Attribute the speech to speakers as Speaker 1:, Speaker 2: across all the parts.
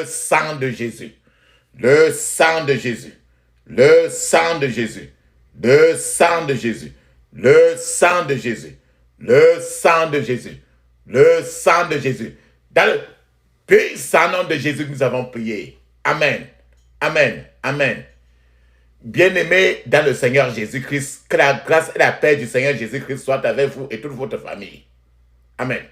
Speaker 1: sang de Jésus. Le sang de Jésus. Le sang de Jésus. Le sang de Jésus. Le sang de Jésus. Le sang de Jésus. Le sang de Jésus. Dans le puissant nom de Jésus, nous avons prié. Amen. Amen. Amen. Bien-aimés dans le Seigneur Jésus-Christ, que la grâce et la paix du Seigneur Jésus-Christ soient avec vous et toute votre famille. Amen.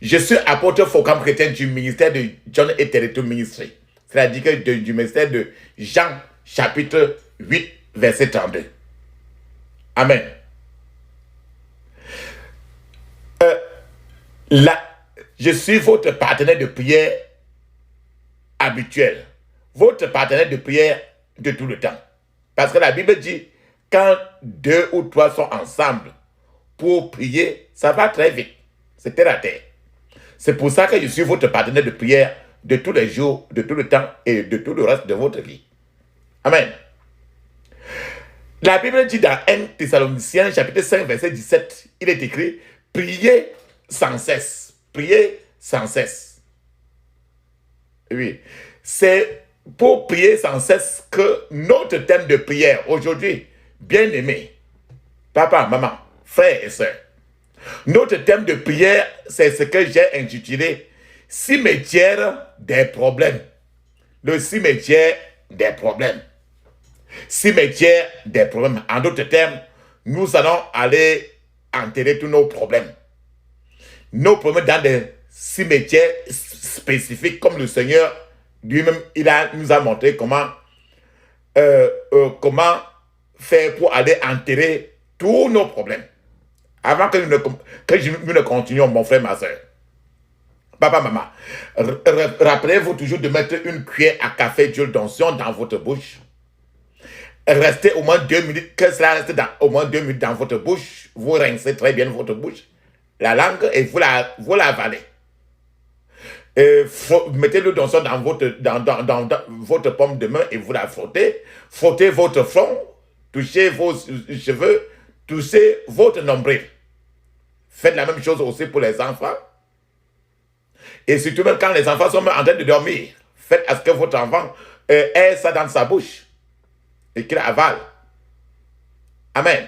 Speaker 1: Je suis apôtre Focam Chrétien du ministère de John et Territory Ministry, c'est-à-dire du ministère de Jean, chapitre 8, verset 32. Amen. Je suis votre partenaire de prière habituel, votre partenaire de prière de tout le temps. Parce que la Bible dit, quand 2 ou 3 sont ensemble pour prier, ça va très vite. C'est terre à terre. C'est pour ça que je suis votre partenaire de prière de tous les jours, de tout le temps et de tout le reste de votre vie. Amen. La Bible dit dans 1 Thessaloniciens, chapitre 5, verset 17, il est écrit, priez sans cesse. Priez sans cesse. Oui. C'est pour prier sans cesse que notre thème de prière aujourd'hui, bien-aimés, papa, maman, frères et sœurs, notre thème de prière, c'est ce que j'ai intitulé « Cimetière des problèmes ». Le cimetière des problèmes. Cimetière des problèmes. En d'autres termes, nous allons aller enterrer tous nos problèmes. Nos problèmes dans des cimetières spécifiques, comme le Seigneur lui-même, nous a montré comment faire pour aller enterrer tous nos problèmes. Avant que nous ne continuions, mon frère, ma soeur. Papa, maman, rappelez-vous toujours de mettre une cuillère à café d'huile d'onction dans votre bouche. Restez au moins 2 minutes, que cela reste au moins 2 minutes dans votre bouche. Vous rincez très bien votre bouche, la langue, et vous l'avalez. Mettez l'huile d'onction dans votre paume de main et vous la frottez. Frottez votre front, touchez vos cheveux, touchez votre nombril. Faites la même chose aussi pour les enfants. Et surtout même quand les enfants sont en train de dormir, faites à ce que votre enfant ait ça dans sa bouche et qu'il avale. Amen.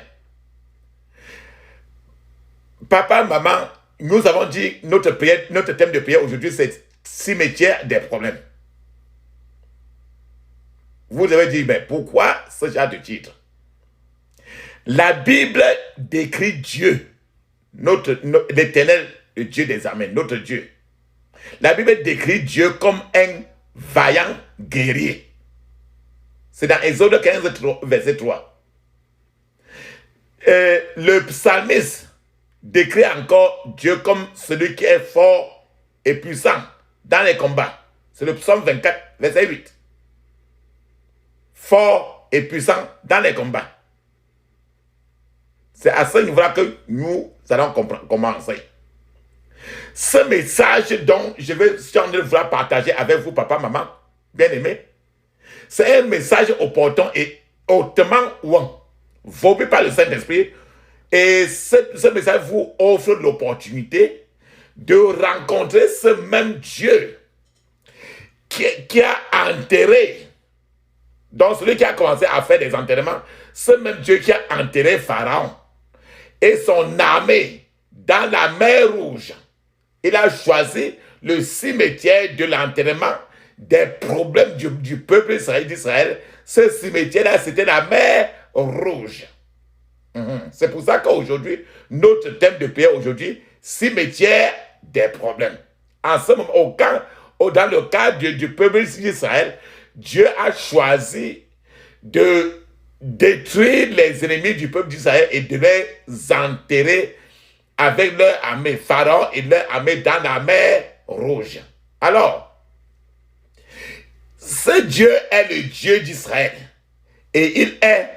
Speaker 1: Papa, maman, nous avons dit notre thème de prière aujourd'hui, c'est cimetière des problèmes. Vous avez dit, mais pourquoi ce genre de titre? La Bible décrit Dieu, l'éternel Dieu des armées, notre Dieu. La Bible décrit Dieu comme un vaillant guerrier. C'est dans Exode 15, verset 3. Le psalmiste décrit encore Dieu comme celui qui est fort et puissant dans les combats. C'est le psaume 24, verset 8. Fort et puissant dans les combats. C'est à ce niveau-là que nous allons commencer. Ce message dont je vais vouloir partager avec vous, papa, maman, bien-aimés, c'est un message opportun et hautement voulu par le Saint-Esprit. Et ce message vous offre l'opportunité de rencontrer ce même Dieu qui a enterré, donc celui qui a commencé à faire des enterrements, ce même Dieu qui a enterré Pharaon et son armée dans la mer Rouge. Il a choisi le cimetière de l'enterrement des problèmes du peuple d'Israël. Ce cimetière-là, c'était la mer Rouge. C'est pour ça qu'aujourd'hui, notre thème de prière aujourd'hui, cimetière des problèmes. En ce moment, dans le cas du peuple d'Israël, Dieu a choisi de détruire les ennemis du peuple d'Israël et de les enterrer avec leur armée, Pharaon et leur armée dans la mer Rouge. Alors, ce Dieu est le Dieu d'Israël et il est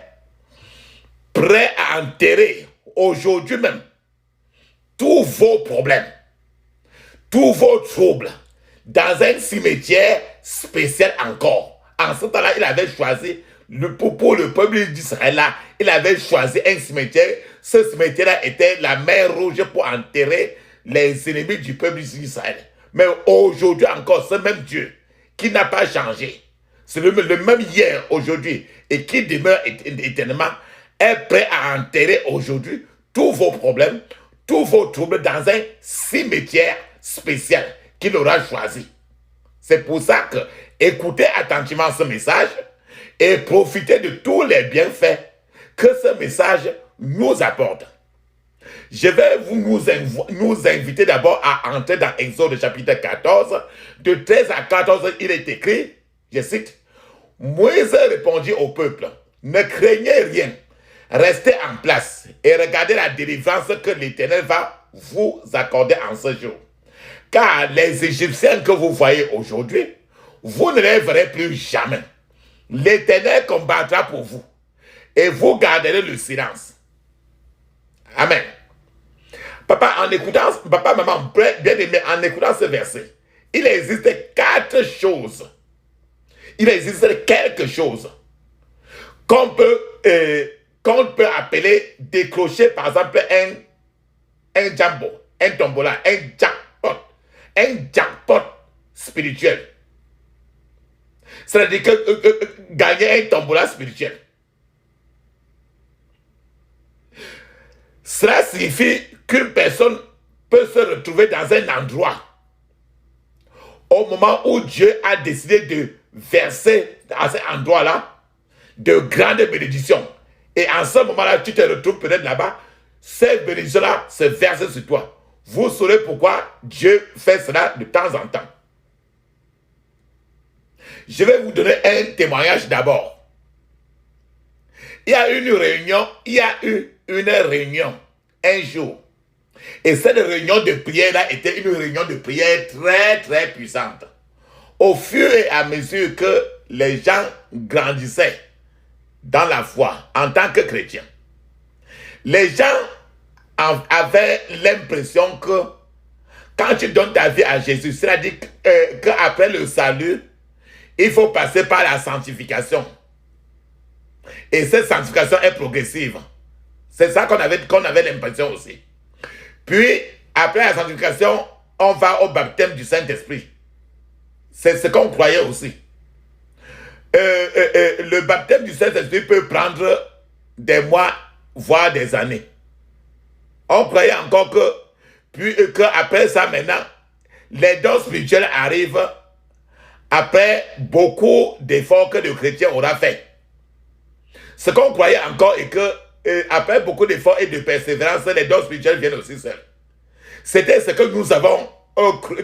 Speaker 1: prêt à enterrer aujourd'hui même tous vos problèmes, tous vos troubles dans un cimetière spécial encore. En ce temps-là, il avait choisi, pour le peuple d'Israël, il avait choisi un cimetière. Ce cimetière-là était la mer Rouge pour enterrer les ennemis du peuple d'Israël. Mais aujourd'hui encore, ce même Dieu qui n'a pas changé, c'est le même hier, aujourd'hui, et qui demeure éternellement, est prêt à enterrer aujourd'hui tous vos problèmes, tous vos troubles dans un cimetière spécial qu'il aura choisi. C'est pour ça que écoutez attentivement ce message et profitez de tous les bienfaits que ce message nous apporte. Je vais nous inviter d'abord à entrer dans Exode chapitre 14. De 13 à 14, il est écrit, je cite, « Moïse répondit au peuple, ne craignez rien, restez en place et regardez la délivrance que l'Éternel va vous accorder en ce jour. Car les Égyptiens que vous voyez aujourd'hui, vous ne les verrez plus jamais. L'Éternel combattra pour vous et vous garderez le silence. » Amen. Papa, maman, bien aimé, en écoutant ce verset, il existe 4 choses. Il existe quelque chose qu'on peut appeler décrocher, par exemple, un jambo, un tombola, un jackpot spirituel. C'est-à-dire que gagner un tombola spirituel. Cela signifie qu'une personne peut se retrouver dans un endroit au moment où Dieu a décidé de verser à cet endroit-là de grandes bénédictions. Et en ce moment-là, tu te retrouves peut-être là-bas, ces bénédictions-là se versent sur toi. Vous saurez pourquoi Dieu fait cela de temps en temps. Je vais vous donner un témoignage d'abord. Il y a eu une réunion un jour. Et cette réunion de prière-là était une réunion de prière très, très puissante. Au fur et à mesure que les gens grandissaient dans la foi en tant que chrétiens, les gens avaient l'impression que quand tu donnes ta vie à Jésus, c'est-à-dire qu'après le salut, il faut passer par la sanctification. Et cette sanctification est progressive. C'est ça qu'on avait l'impression aussi. Puis, après la sanctification, on va au baptême du Saint-Esprit. C'est ce qu'on croyait aussi. Le baptême du Saint-Esprit peut prendre des mois, voire des années. On croyait encore qu'après ça, maintenant, les dons spirituels arrivent après beaucoup d'efforts que le chrétien aura fait. Ce qu'on croyait encore est que après beaucoup d'efforts et de persévérance, les dons spirituels viennent aussi seuls. C'était ce que nous avons cru,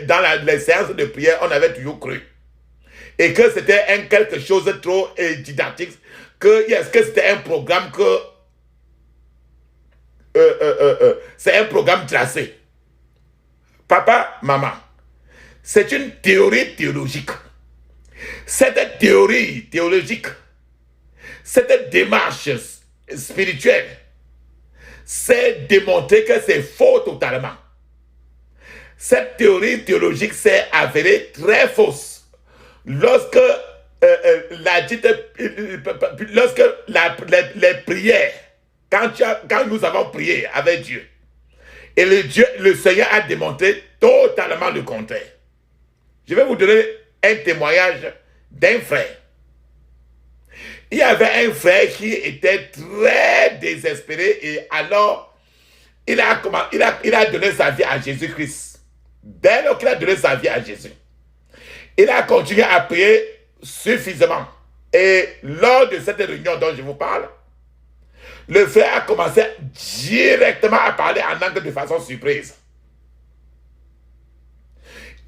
Speaker 1: dans les séances de prière, on avait toujours cru. Et que c'était quelque chose de trop didactique, que c'était un programme c'est un programme tracé. Papa, maman, c'est une théorie théologique. Cette théorie théologique, cette démarche spirituelle, c'est démontrer que c'est faux totalement. Cette théorie théologique s'est avérée très fausse. Lorsque les prières, quand nous avons prié avec Dieu, et le Seigneur a démontré totalement le contraire. Je vais vous donner un témoignage d'un frère. Il y avait un frère qui était très désespéré et alors il a donné sa vie à Jésus-Christ. Dès lors qu'il a donné sa vie à Jésus, il a continué à prier suffisamment. Et lors de cette réunion dont je vous parle, le frère a commencé directement à parler en langue de façon surprise.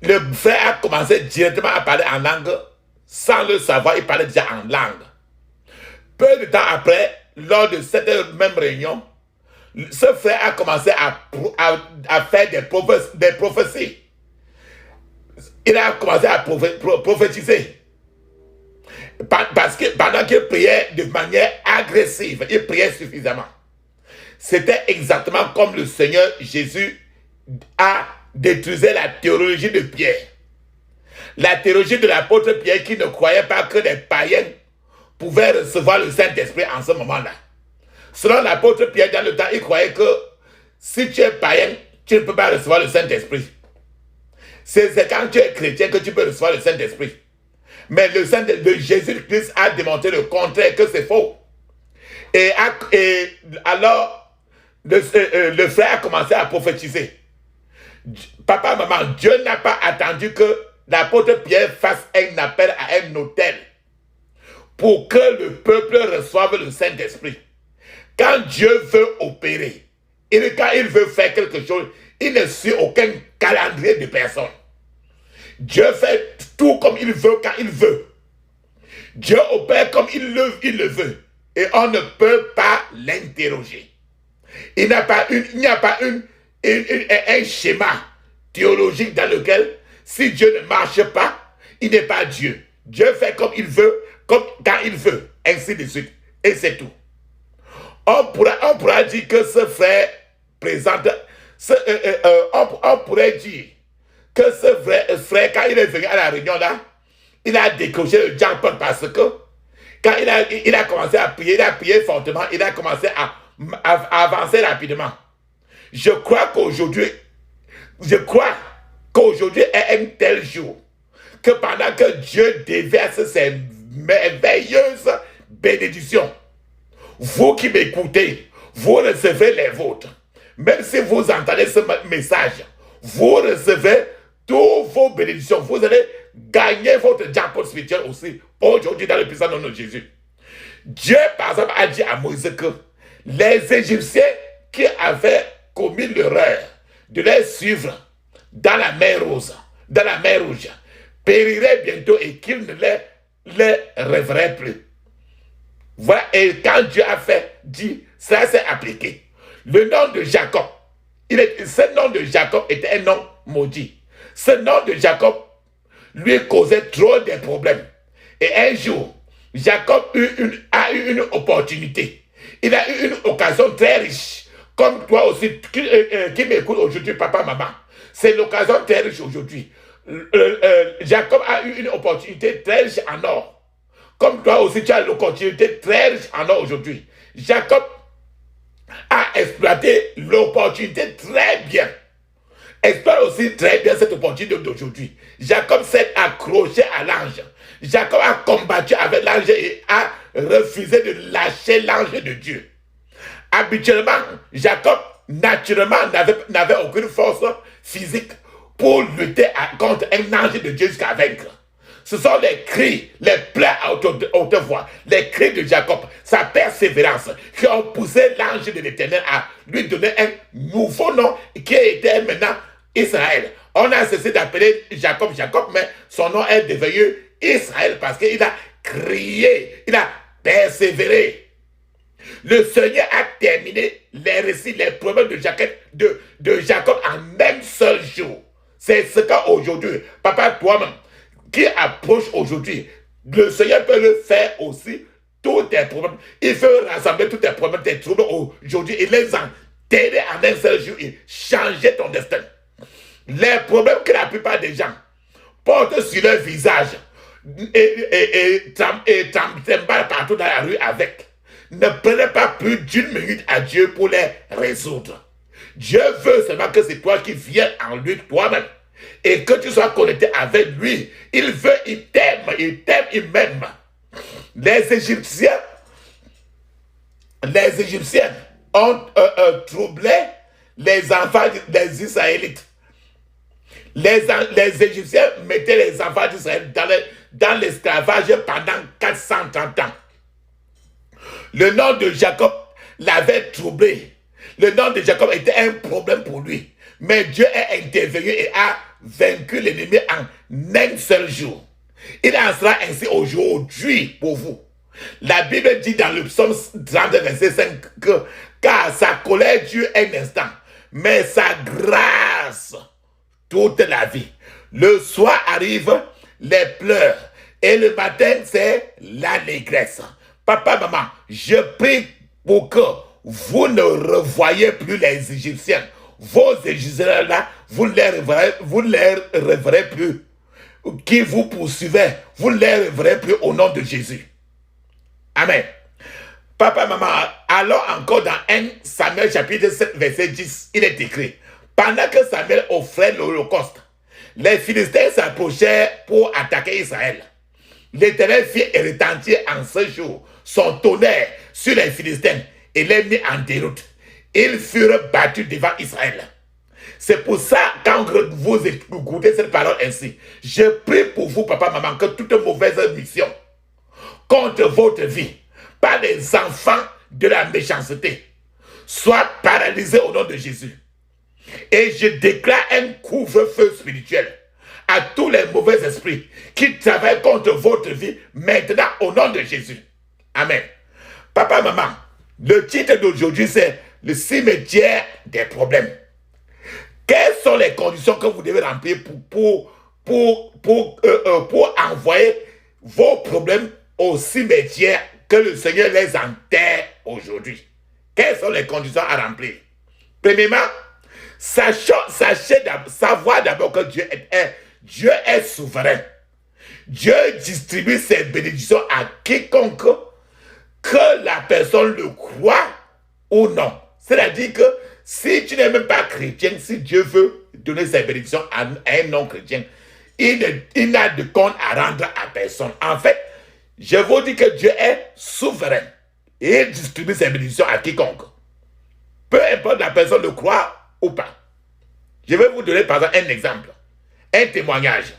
Speaker 1: Le frère a commencé directement à parler en langue sans le savoir, il parlait déjà en langue. Peu de temps après, lors de cette même réunion, ce frère a commencé à faire des prophéties. Il a commencé à prophétiser. Parce que pendant qu'il priait de manière agressive, il priait suffisamment. C'était exactement comme le Seigneur Jésus a détruit la théologie de Pierre. La théologie de l'apôtre Pierre qui ne croyait pas que les païens pouvaient recevoir le Saint-Esprit en ce moment-là. Selon l'apôtre Pierre, dans le temps, il croyait que si tu es païen, tu ne peux pas recevoir le Saint-Esprit. C'est quand tu es chrétien que tu peux recevoir le Saint-Esprit. Mais le Saint-Esprit de Jésus-Christ a démontré le contraire, que c'est faux. Et alors, le frère a commencé à prophétiser. Papa, maman, Dieu n'a pas attendu que l'apôtre Pierre fasse un appel à un autel pour que le peuple reçoive le Saint-Esprit. Quand Dieu veut opérer, quand il veut faire quelque chose, il ne suit aucun calendrier de personne. Dieu fait tout comme il veut, quand il veut. Dieu opère comme il le veut. Et on ne peut pas l'interroger. Il n'y a pas un schéma théologique dans lequel, si Dieu ne marche pas, il n'est pas Dieu. Dieu fait comme il veut, quand il veut, ainsi de suite. Et c'est tout. On pourra dire que ce frère présente, on pourrait dire que ce frère, quand il est venu à la réunion là, il a décroché le jackpot parce que quand il a commencé à prier, il a prié fortement, il a commencé à avancer rapidement. Je crois qu'aujourd'hui est un tel jour que pendant que Dieu déverse ses merveilleuses bénédictions, vous qui m'écoutez, vous recevez les vôtres. Même si vous entendez ce message, vous recevez toutes vos bénédictions. Vous allez gagner votre jackpot spirituel aussi aujourd'hui dans le puissant nom de Jésus. Dieu, par exemple, a dit à Moïse que les Égyptiens qui avaient commis l'erreur de les suivre dans la mer Rouge, périraient bientôt et qu'ils ne les reverraient plus. Voilà, et quand Dieu a dit, ça s'est appliqué. Le nom de Jacob, ce nom de Jacob était un nom maudit. Ce nom de Jacob lui causait trop de problèmes. Et un jour, Jacob a eu une opportunité. Il a eu une occasion très riche. Comme toi aussi, qui m'écoute aujourd'hui, papa, maman. C'est l'occasion très riche aujourd'hui. Jacob a eu une opportunité très riche en or. Comme toi aussi, tu as l'opportunité très riche en or aujourd'hui. Jacob a exploité l'opportunité très bien. Exploite aussi très bien cette opportunité d'aujourd'hui. Jacob s'est accroché à l'ange. Jacob a combattu avec l'ange et a refusé de lâcher l'ange de Dieu. Habituellement, Jacob, naturellement, n'avait aucune force physique pour lutter contre un ange de Dieu jusqu'à vaincre. Ce sont les cris, les plaies à haute voix, les cris de Jacob, sa persévérance, qui ont poussé l'ange de l'Éternel à lui donner un nouveau nom qui était maintenant Israël. On a cessé d'appeler Jacob, mais son nom est devenu Israël parce qu'il a crié, il a persévéré. Le Seigneur a terminé les récits, les problèmes de Jacob en un seul jour. C'est ce qu'aujourd'hui, papa, toi-même, qui approche aujourd'hui, le Seigneur peut le faire aussi, tous tes problèmes. Il veut rassembler tous tes problèmes, tes troubles aujourd'hui et les enterrer en un seul jour et changer ton destin. Les problèmes que la plupart des gens portent sur leur visage et t'emballent partout dans la rue avec, ne prenez pas plus d'une minute à Dieu pour les résoudre. Dieu veut seulement que c'est toi qui viens en lui toi-même et que tu sois connecté avec lui. Il veut, il t'aime, il m'aime. Les Égyptiens ont troublé les enfants des Israélites. Les Égyptiens mettaient les enfants d'Israël dans l'esclavage pendant 430 ans. Le nom de Jacob l'avait troublé. Le nom de Jacob était un problème pour lui. Mais Dieu est intervenu et a vaincu l'ennemi en un seul jour. Il en sera ainsi aujourd'hui pour vous. La Bible dit dans le psaume 30, verset 5 que car sa colère dure un instant, mais sa grâce toute la vie. Le soir arrive les pleurs et le matin c'est l'allégresse. Papa, maman, je prie pour que vous ne revoyez plus les Égyptiens. Vos Égyptiens là, vous ne les reverrez plus. Qui vous poursuivez, vous ne les reverrez plus au nom de Jésus. Amen. Papa, maman, alors encore dans 1 Samuel chapitre 7 verset 10, il est écrit, pendant que Samuel offrait l'holocauste, les Philistins s'approchaient pour attaquer Israël. L'Éternel fit retentir en ce jour son tonnerre sur les Philistins et les mit en déroute. Ils furent battus devant Israël. C'est pour ça, quand vous écoutez cette parole ainsi, je prie pour vous, papa, maman, que toute mauvaise mission contre votre vie, par les enfants de la méchanceté, soit paralysée au nom de Jésus. Et je déclare un couvre-feu spirituel à tous les mauvais esprits qui travaillent contre votre vie maintenant au nom de Jésus. Amen. Papa, maman, le titre d'aujourd'hui c'est le cimetière des problèmes. Quelles sont les conditions que vous devez remplir pour envoyer vos problèmes au cimetière, que le Seigneur les enterre aujourd'hui? Quelles sont les conditions à remplir? Premièrement, savoir d'abord que Dieu est souverain. Dieu distribue ses bénédictions à quiconque, que la personne le croit ou non. C'est-à-dire que si tu n'es même pas chrétien, si Dieu veut donner ses bénédictions à un non-chrétien, il n'a de compte à rendre à personne. En fait, je vous dis que Dieu est souverain et il distribue ses bénédictions à quiconque. Peu importe la personne le croit ou pas. Je vais vous donner par exemple un exemple, un témoignage.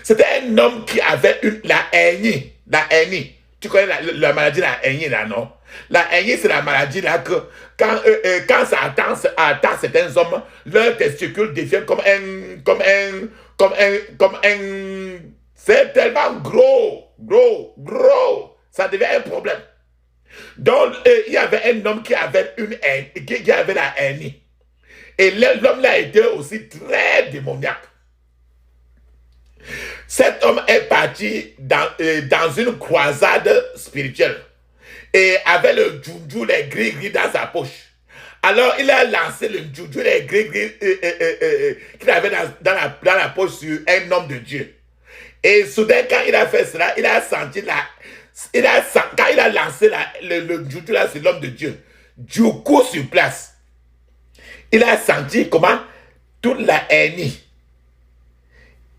Speaker 1: C'était un homme qui avait la hernie. La hernie. Tu connais la maladie de la hernie là, non? La hernie, c'est la maladie là que quand ça atteint certains hommes, leur testicule devient comme un, c'est tellement gros. Ça devient un problème. Donc, il y avait un homme qui avait qui avait la hernie. Et l'homme là était aussi très démoniaque. Cet homme est parti dans une croisade spirituelle et avait le djoudjou, les gris-gris dans sa poche. Alors il a lancé le djoudjou, les gris-gris qu'il avait dans la poche sur un homme de Dieu. Et soudain, quand il a fait cela, il a senti quand il a lancé le djoudjou là sur l'homme de Dieu, du coup sur place, il a senti comment toute la hernie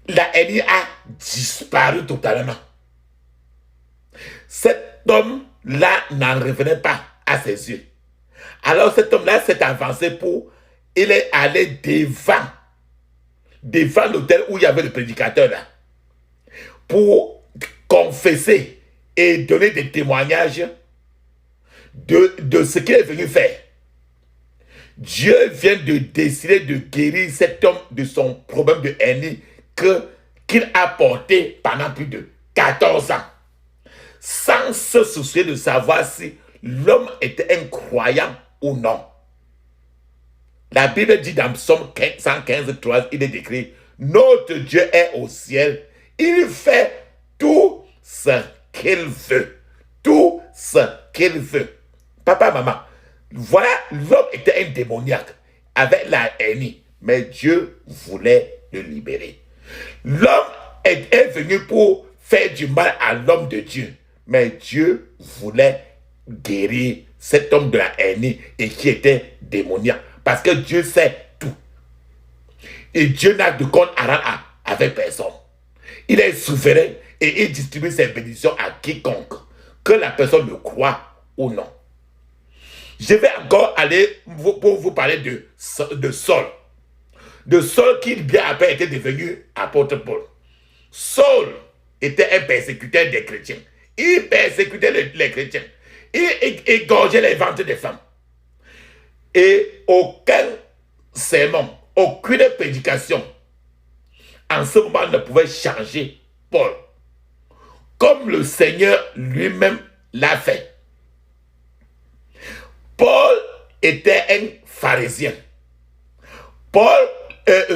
Speaker 1: a disparu totalement. Cet homme-là n'en revenait pas à ses yeux. Alors cet homme-là s'est avancé il est allé devant l'autel où il y avait le prédicateur là, pour confesser et donner des témoignages de ce qu'il est venu faire. Dieu vient de décider de guérir cet homme de son problème de hernie qu'il a porté pendant plus de 14 ans, sans se soucier de savoir si l'homme était un croyant ou non. La Bible dit dans Psaume 115, 3, il est décrit: notre Dieu est au ciel, il fait tout ce qu'il veut. Tout ce qu'il veut. Papa, maman, voilà, l'homme était un démoniaque avec la hernie, mais Dieu voulait le libérer. L'homme est venu pour faire du mal à l'homme de Dieu, mais Dieu voulait guérir cet homme de la hernie et qui était démoniaque, parce que Dieu sait tout. Et Dieu n'a de compte à rendre avec personne. Il est souverain et il distribue ses bénédictions à quiconque, que la personne le croit ou non. Je vais encore aller pour vous parler de Saul. De Saul qui bien après était devenu apôtre Paul. Saul était un persécuteur des chrétiens. Il persécutait les chrétiens. Il égorgeait les ventres des femmes. Et aucun sermon, aucune prédication en ce moment ne pouvait changer Paul, comme le Seigneur lui-même l'a fait. Paul était un pharisien.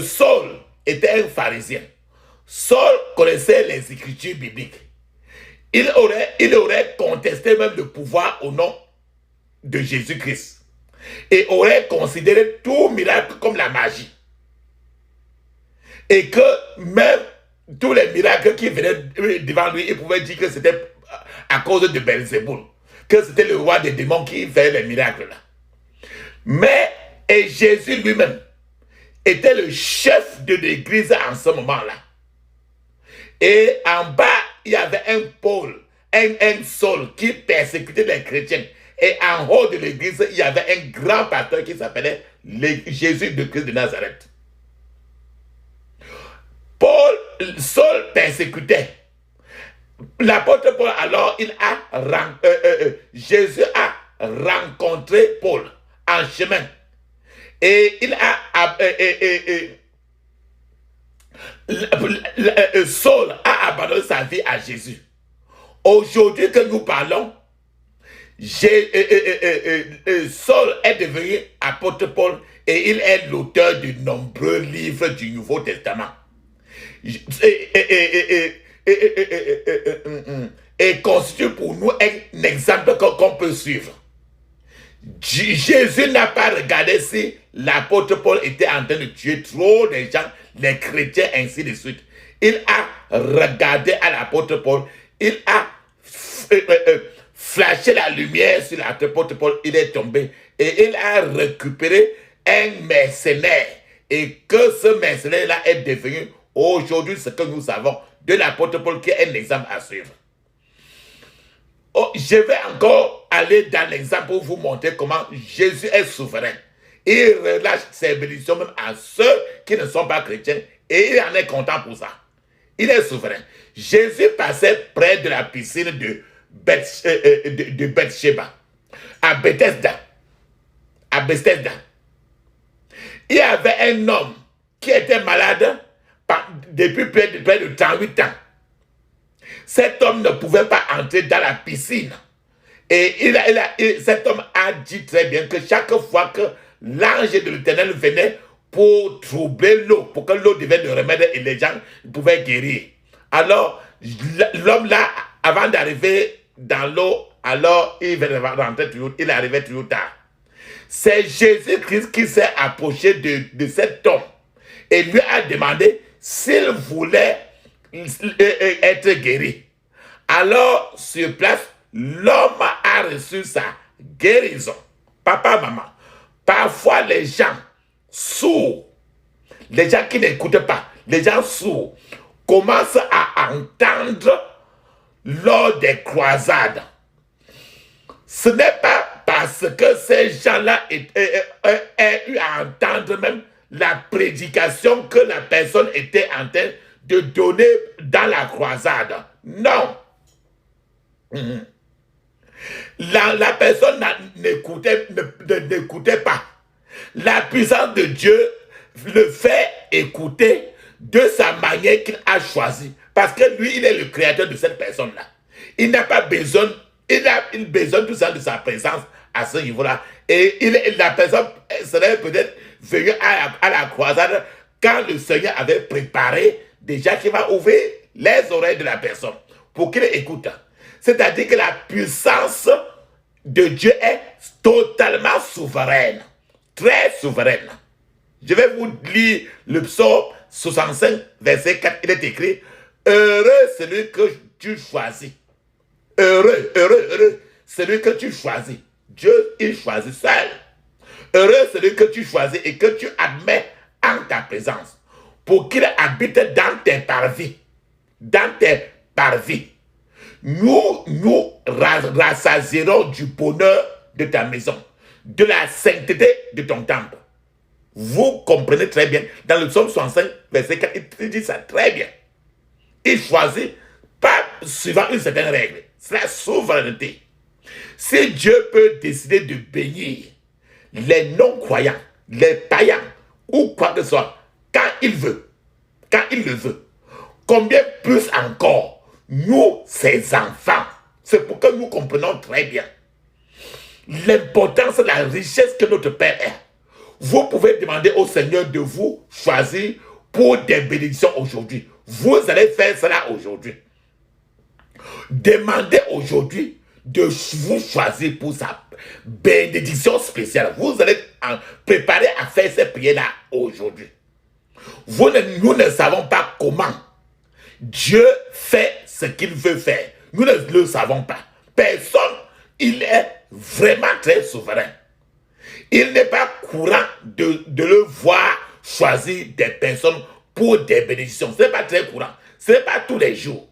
Speaker 1: Saul était un pharisien. Saul connaissait les écritures bibliques. Il aurait contesté même le pouvoir au nom de Jésus-Christ et aurait considéré tout miracle comme la magie. Et que même tous les miracles qui venaient devant lui, il pouvait dire que c'était à cause de Belzéboul, que c'était le roi des démons qui faisait les miracles là. Mais, et Jésus lui-même, était le chef de l'église en ce moment-là. Et en bas, il y avait un Paul, un Saul qui persécutait les chrétiens. Et en haut de l'église, il y avait un grand pasteur qui s'appelait Jésus de Christ de Nazareth. Saul persécutait. L'apôtre Paul, alors, Jésus a rencontré Paul en chemin. Et il a... Saul a abandonné sa vie à Jésus. Aujourd'hui que nous parlons, Saul est devenu apôtre Paul et il est l'auteur de nombreux livres du Nouveau Testament. Et constitue pour nous un exemple qu'on peut suivre. Jésus n'a pas regardé si l'apôtre Paul était en train de tuer trop de gens, les chrétiens, ainsi de suite. Il a regardé à l'apôtre Paul, il a flashé la lumière sur l'apôtre Paul, il est tombé et il a récupéré un mercenaire. Et que ce mercenaire-là est devenu aujourd'hui ce que nous savons de l'apôtre Paul, qui est un exemple à suivre. Oh, je vais encore aller dans l'exemple pour vous montrer comment Jésus est souverain. Il relâche ses bénédictions même à ceux qui ne sont pas chrétiens et il en est content pour ça. Il est souverain. Jésus passait près de la piscine de Bethsheba, à Bethesda. Il y avait un homme qui était malade depuis près de 38 ans. Cet homme ne pouvait pas entrer dans la piscine. Et cet homme a dit très bien que chaque fois que l'ange de l'Éternel venait pour troubler l'eau, pour que l'eau devienne le remède et les gens pouvaient guérir. Alors, l'homme là, avant d'arriver dans l'eau, alors il arrivait toujours tard. C'est Jésus-Christ qui s'est approché de cet homme et lui a demandé s'il voulait être guéri. Alors, sur place, l'homme a reçu sa guérison. Papa, maman, parfois les gens sourds, les gens qui n'écoutent pas, les gens sourds, commencent à entendre lors des croisades. Ce n'est pas parce que ces gens-là aient eu à entendre même la prédication que la personne était en train de donner dans la croisade. Non. La personne n'écoutait pas. La puissance de Dieu le fait écouter de sa manière qu'il a choisie. Parce que lui, il est le créateur de cette personne-là. Il n'a pas besoin, il a besoin tout ça de sa présence à ce niveau-là. Et la personne serait peut-être venue à la croisade quand le Seigneur avait préparé déjà qu'il va ouvrir les oreilles de la personne pour qu'il écoute. C'est-à-dire que la puissance de Dieu est totalement souveraine, très souveraine. Je vais vous lire le psaume 65, verset 4. Il est écrit: heureux celui que tu choisis. Heureux celui que tu choisis. Dieu, il choisit seul. Heureux celui que tu choisis et que tu admets en ta présence, pour qu'il habite dans tes parvis. Dans tes parvis. Nous rassasierons du bonheur de ta maison, de la sainteté de ton temple. Vous comprenez très bien, dans le psaume 65, verset 4, il dit ça très bien. Il choisit, pas suivant une certaine règle, c'est la souveraineté. Si Dieu peut décider de bénir les non-croyants, les païens, ou quoi que ce soit, quand il veut, quand il le veut, combien plus encore, nous, ses enfants. C'est pour que nous comprenons très bien l'importance, la richesse que notre Père est. Vous pouvez demander au Seigneur de vous choisir pour des bénédictions aujourd'hui. Vous allez faire cela aujourd'hui. Demandez aujourd'hui de vous choisir pour sa bénédiction spéciale. Vous allez préparer à faire ces prières-là aujourd'hui. Nous ne savons pas comment Dieu fait ce qu'il veut faire. Nous ne le savons pas. Personne, il est vraiment très souverain. Il n'est pas courant de le voir choisir des personnes pour des bénédictions. Ce n'est pas très courant. Ce n'est pas tous les jours.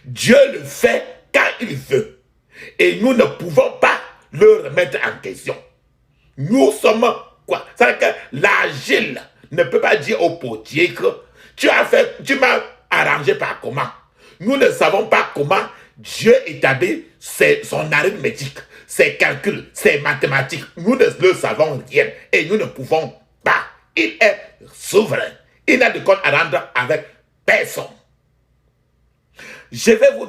Speaker 1: Dieu le fait quand il veut. Et nous ne pouvons pas le remettre en question. Nous sommes quoi? C'est-à-dire que l'agile ne peut pas dire au potier que tu m'as arrangé par comment. Nous ne savons pas comment Dieu établit son arithmétique, ses calculs, ses mathématiques. Nous ne le savons rien et nous ne pouvons pas. Il est souverain. Il n'a de compte à rendre avec personne. Je vais vous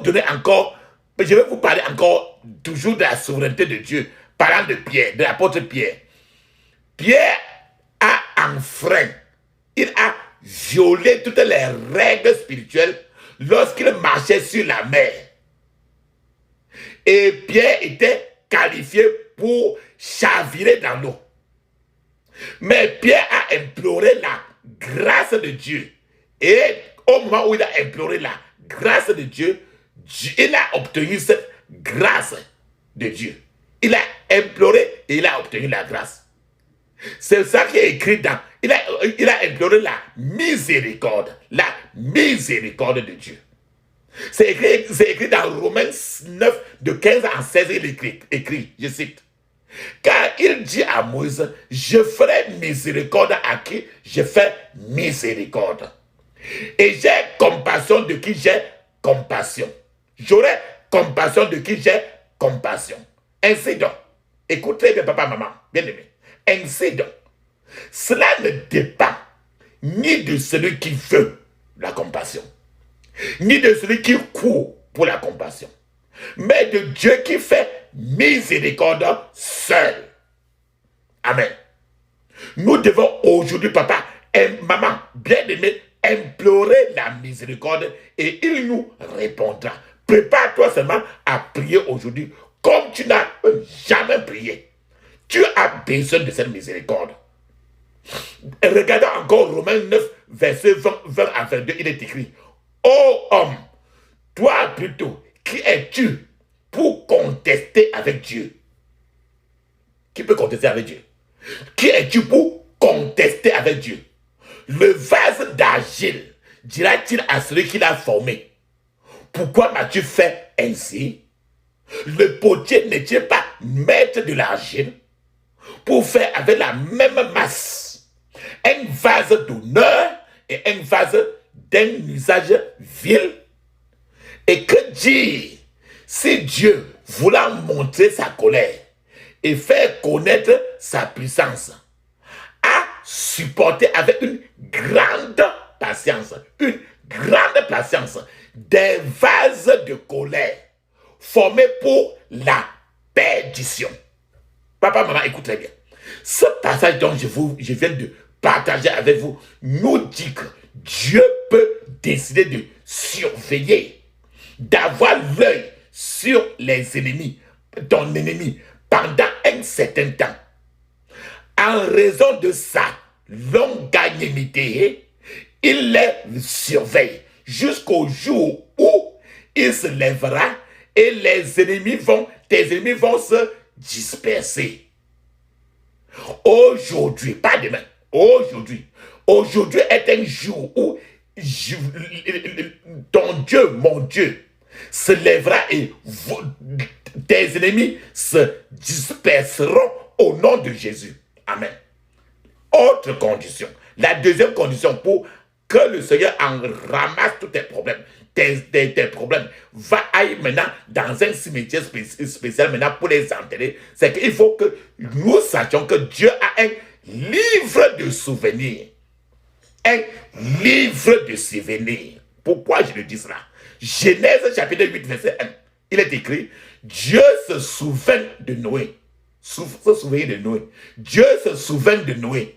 Speaker 1: parler encore toujours de la souveraineté de Dieu, parlant de Pierre, de l'apôtre Pierre. Pierre a enfreint, il a violé toutes les règles spirituelles lorsqu'il marchait sur la mer. Et Pierre était qualifié pour chavirer dans l'eau. Mais Pierre a imploré la grâce de Dieu. Et au moment où il a imploré la grâce de Dieu, il a obtenu cette grâce de Dieu. Il a imploré et il a obtenu la grâce. C'est ça qui est écrit dans... Il a imploré la miséricorde. La miséricorde de Dieu. C'est écrit dans Romains 9, de 15 à 16, il écrit, je cite. Car il dit à Moïse, je ferai miséricorde à qui je fais miséricorde. Et j'ai compassion de qui j'ai compassion. J'aurai compassion de qui j'ai compassion. Ainsi donc, écoutez bien papa, maman, bien aimé. Ainsi donc, cela ne dépend ni de celui qui veut la compassion, ni de celui qui court pour la compassion, mais de Dieu qui fait miséricorde seul. Amen. Nous devons aujourd'hui, papa et maman, bien aimé, implorer la miséricorde et il nous répondra. Prépare-toi seulement à prier aujourd'hui comme tu n'as jamais prié. Tu as besoin de cette miséricorde. Et regardons encore Romains 9, verset 20 à 22, il est écrit, ô homme, toi plutôt, qui es-tu pour contester avec Dieu? Qui peut contester avec Dieu? Qui es-tu pour contester avec Dieu? Le vase d'argile dira-t-il à celui qui l'a formé, pourquoi m'as-tu fait ainsi? Le potier n'est-il pas maître de l'argile pour faire avec la même masse un vase d'honneur et un vase d'un usage vil? Et que dire si Dieu, voulant montrer sa colère et faire connaître sa puissance, a supporté avec une grande patience des vases de colère formés pour la perdition. Papa, maman, écoutez bien. Ce passage dont je viens de partager avec vous nous dit que Dieu peut décider de surveiller, d'avoir l'œil sur les ennemis, ton ennemi, pendant un certain temps. En raison de sa longanimité, il les surveille jusqu'au jour où il se lèvera et tes ennemis vont se disperser. Aujourd'hui, pas demain, aujourd'hui est un jour où ton Dieu, mon Dieu, se lèvera et tes ennemis se disperseront au nom de Jésus. Amen. Autre condition. La deuxième condition pour que le Seigneur en ramasse tous tes problèmes. Tes problèmes. Aille maintenant dans un cimetière spécial maintenant pour les enterrer. C'est qu'il faut que nous sachions que Dieu a un livre de souvenirs. Un livre de souvenirs. Pourquoi je le dis cela? Genèse chapitre 8 verset 1. Il est écrit, Dieu se souvient de Noé. Dieu se souvient de Noé,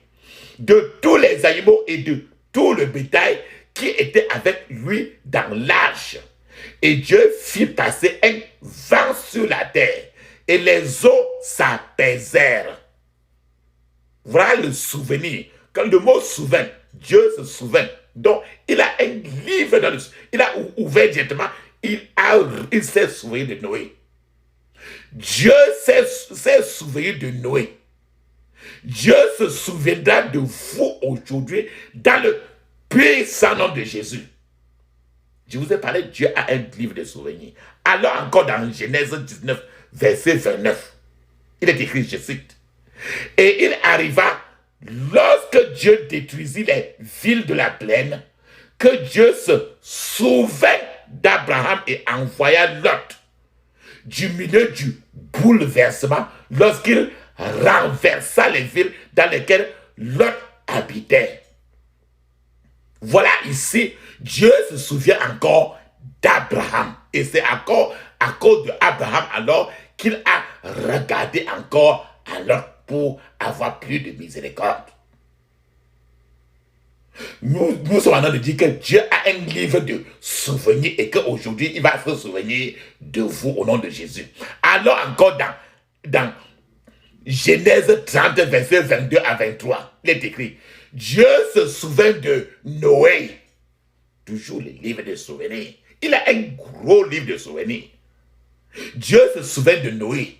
Speaker 1: de tous les animaux et de tout le bétail qui était avec lui dans l'arche. Et Dieu fit passer un vent sur la terre et les eaux s'apaisèrent. Voilà le souvenir. Quand le mot souvient, Dieu se souvient. Donc, il a un livre dans il a ouvert directement, il s'est souvenu de Noé. Dieu s'est souvenu de Noé. Dieu se souviendra de vous aujourd'hui, dans le puissant nom de Jésus. Je vous ai parlé, Dieu a un livre de souvenirs. Alors encore dans Genèse 19, verset 29, il est écrit, je cite, « Et il arriva, lorsque Dieu détruisit les villes de la plaine, que Dieu se souvint d'Abraham et envoya Lot du milieu du bouleversement lorsqu'il renversa les villes dans lesquelles Lot habitait. » Voilà ici, Dieu se souvient encore d'Abraham. Et c'est encore à cause d'Abraham alors qu'il a regardé encore à Lot pour avoir plus de miséricorde. Nous sommes en train de dire que Dieu a un livre de souvenirs et qu'aujourd'hui, il va se souvenir de vous au nom de Jésus. Alors encore dans Genèse 30, verset 22 à 23, il est écrit, Dieu se souvint de Noé. Toujours le livre de souvenirs. Il a un gros livre de souvenirs. Dieu se souvint de Noé,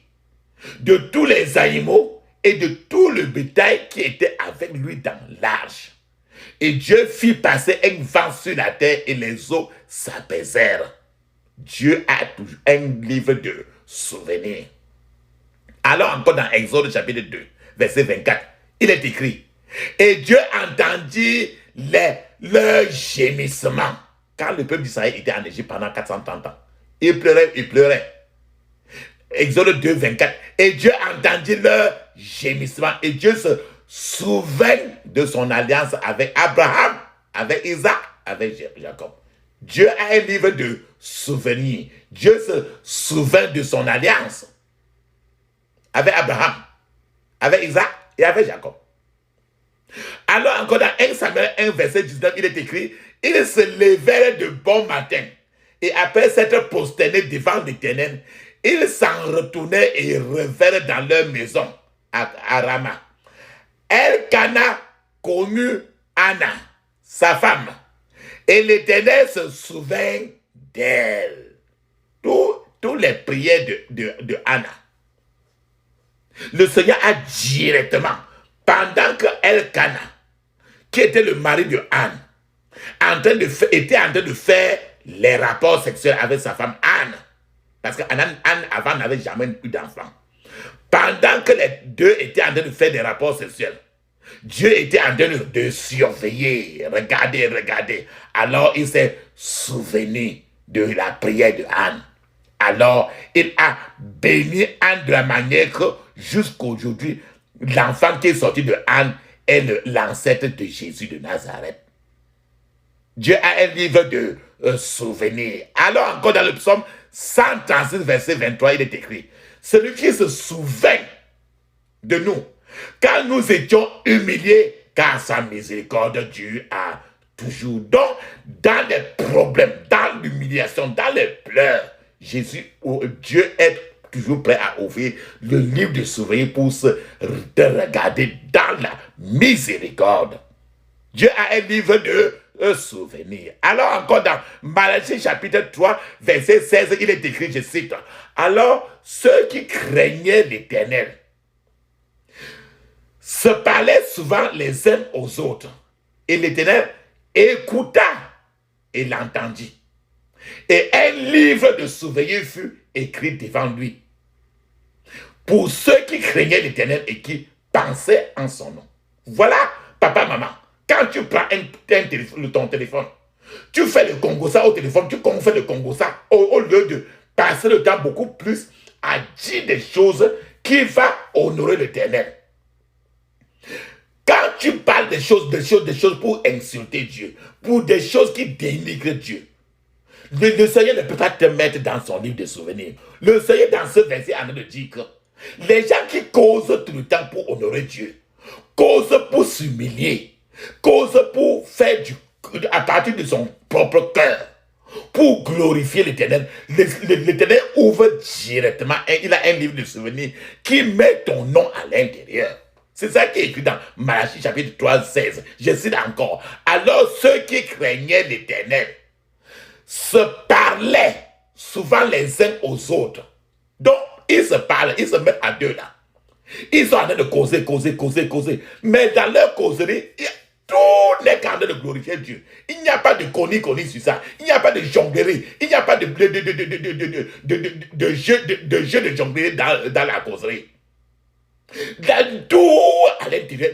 Speaker 1: de tous les animaux et de tout le bétail qui était avec lui dans l'arche. Et Dieu fit passer un vent sur la terre et les eaux s'apaisèrent. Dieu a toujours un livre de souvenirs. Alors encore dans Exode chapitre 2, verset 24, il est écrit, et Dieu entendit leurs gémissements. Quand le peuple d'Israël était en Égypte pendant 430 ans, il pleurait. Exode 2, 24, et Dieu entendit leurs gémissements. Et Dieu se souvint de son alliance avec Abraham, avec Isaac, avec Jacob. Dieu a un livre de souvenirs. Dieu se souvint de son alliance avec Abraham, avec Isaac et avec Jacob. Alors encore dans 1 Samuel 1, verset 19, il est écrit, ils se levèrent de bon matin et après s'être prosternés devant l'Éternel, ils s'en retournaient et revinrent dans leur maison à Rama. Elkana connut Anna, sa femme, et l'Éternel se souvint d'elle. Tous les prières de Anna. Le Seigneur a directement, pendant que Elkana, qui était le mari de Anne, était en train de faire les rapports sexuels avec sa femme Anne, parce qu'Anne avant n'avait jamais eu d'enfant. Pendant que les deux étaient en train de faire des rapports sexuels, Dieu était en train de surveiller, regarder. Alors il s'est souvenu de la prière de Anne. Alors il a béni Anne de la manière que jusqu'aujourd'hui, l'enfant qui est sorti de Anne est l'ancêtre de Jésus de Nazareth. Dieu a un livre de souvenirs. Alors encore dans le psaume 136, verset 23, il est écrit, celui qui se souvint de nous, quand nous étions humiliés, car sa miséricorde dure à toujours. Donc, dans les problèmes, dans l'humiliation, dans les pleurs, Dieu est toujours prêt à ouvrir le livre de souvenirs pour te regarder dans la miséricorde. Dieu a un livre de souvenirs. Alors encore dans Malachie chapitre 3, verset 16, il est écrit, je cite, alors ceux qui craignaient l'Éternel se parlaient souvent les uns aux autres. Et l'Éternel écouta et l'entendit. Et un livre de souvenirs fut écrit devant lui. Pour ceux qui craignaient l'Éternel et qui pensaient en son nom. Voilà, papa, maman, quand tu prends ton téléphone, tu fais le Congosa au téléphone, tu fais le Congosa au lieu de passer le temps beaucoup plus à dire des choses qui vont honorer l'Éternel. Quand tu parles des choses pour insulter Dieu, pour des choses qui dénigrent Dieu, le Seigneur ne peut pas te mettre dans son livre de souvenirs. Le Seigneur, dans ce verset, a de dire que les gens qui causent tout le temps pour honorer Dieu, causent pour s'humilier, causent pour faire à partir de son propre cœur, pour glorifier l'Éternel. L'Éternel ouvre directement et il a un livre de souvenirs qui met ton nom à l'intérieur. C'est ça qui est écrit dans Malachie chapitre 3, 16. Je cite encore. Alors ceux qui craignaient l'Éternel se parlaient souvent les uns aux autres. Donc, ils se parlent, ils se mettent à deux là. Ils sont en train de causer. Mais dans leur causerie, Tout n'est qu'en train de glorifier Dieu. Il n'y a pas de coni sur ça. Il n'y a pas de jonglerie. Il n'y a pas de jeu de jonglerie dans la causerie. Tout à l'intérieur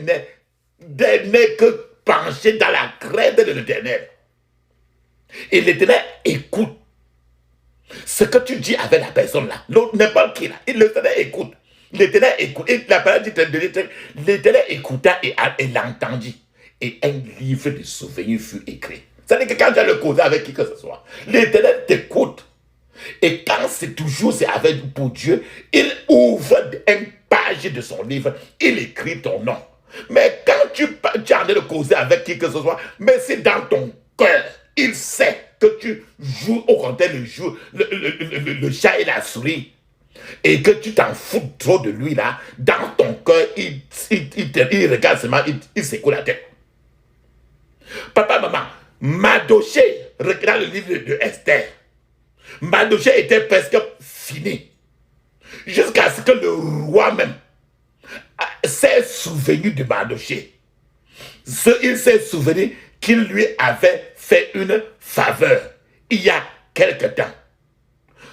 Speaker 1: n'est que penché dans la crainte de l'Éternel. Et l'Éternel écoute ce que tu dis avec la personne là. L'autre, n'importe qui là. L'Éternel écoute. L'Éternel écoute. Et la parole dit l'Éternel écouta et l'entendit. Et un livre de souvenirs fut écrit. C'est-à-dire que quand tu as le causer avec qui que ce soit, l'Éternel t'écoute. Et quand c'est avec pour Dieu, il ouvre une page de son livre, il écrit ton nom. Mais quand tu as envie de causer avec qui que ce soit, mais c'est dans ton cœur, il sait que tu joues au contraire le chat et la souris. Et que tu t'en fous trop de lui là, dans ton cœur, il regarde seulement, il secoue la tête. Papa, maman, Mardochée, regarde le livre de Esther. Mardochée était presque fini. Jusqu'à ce que le roi même s'est souvenu de Mardochée. Il s'est souvenu qu'il lui avait fait une faveur il y a quelque temps.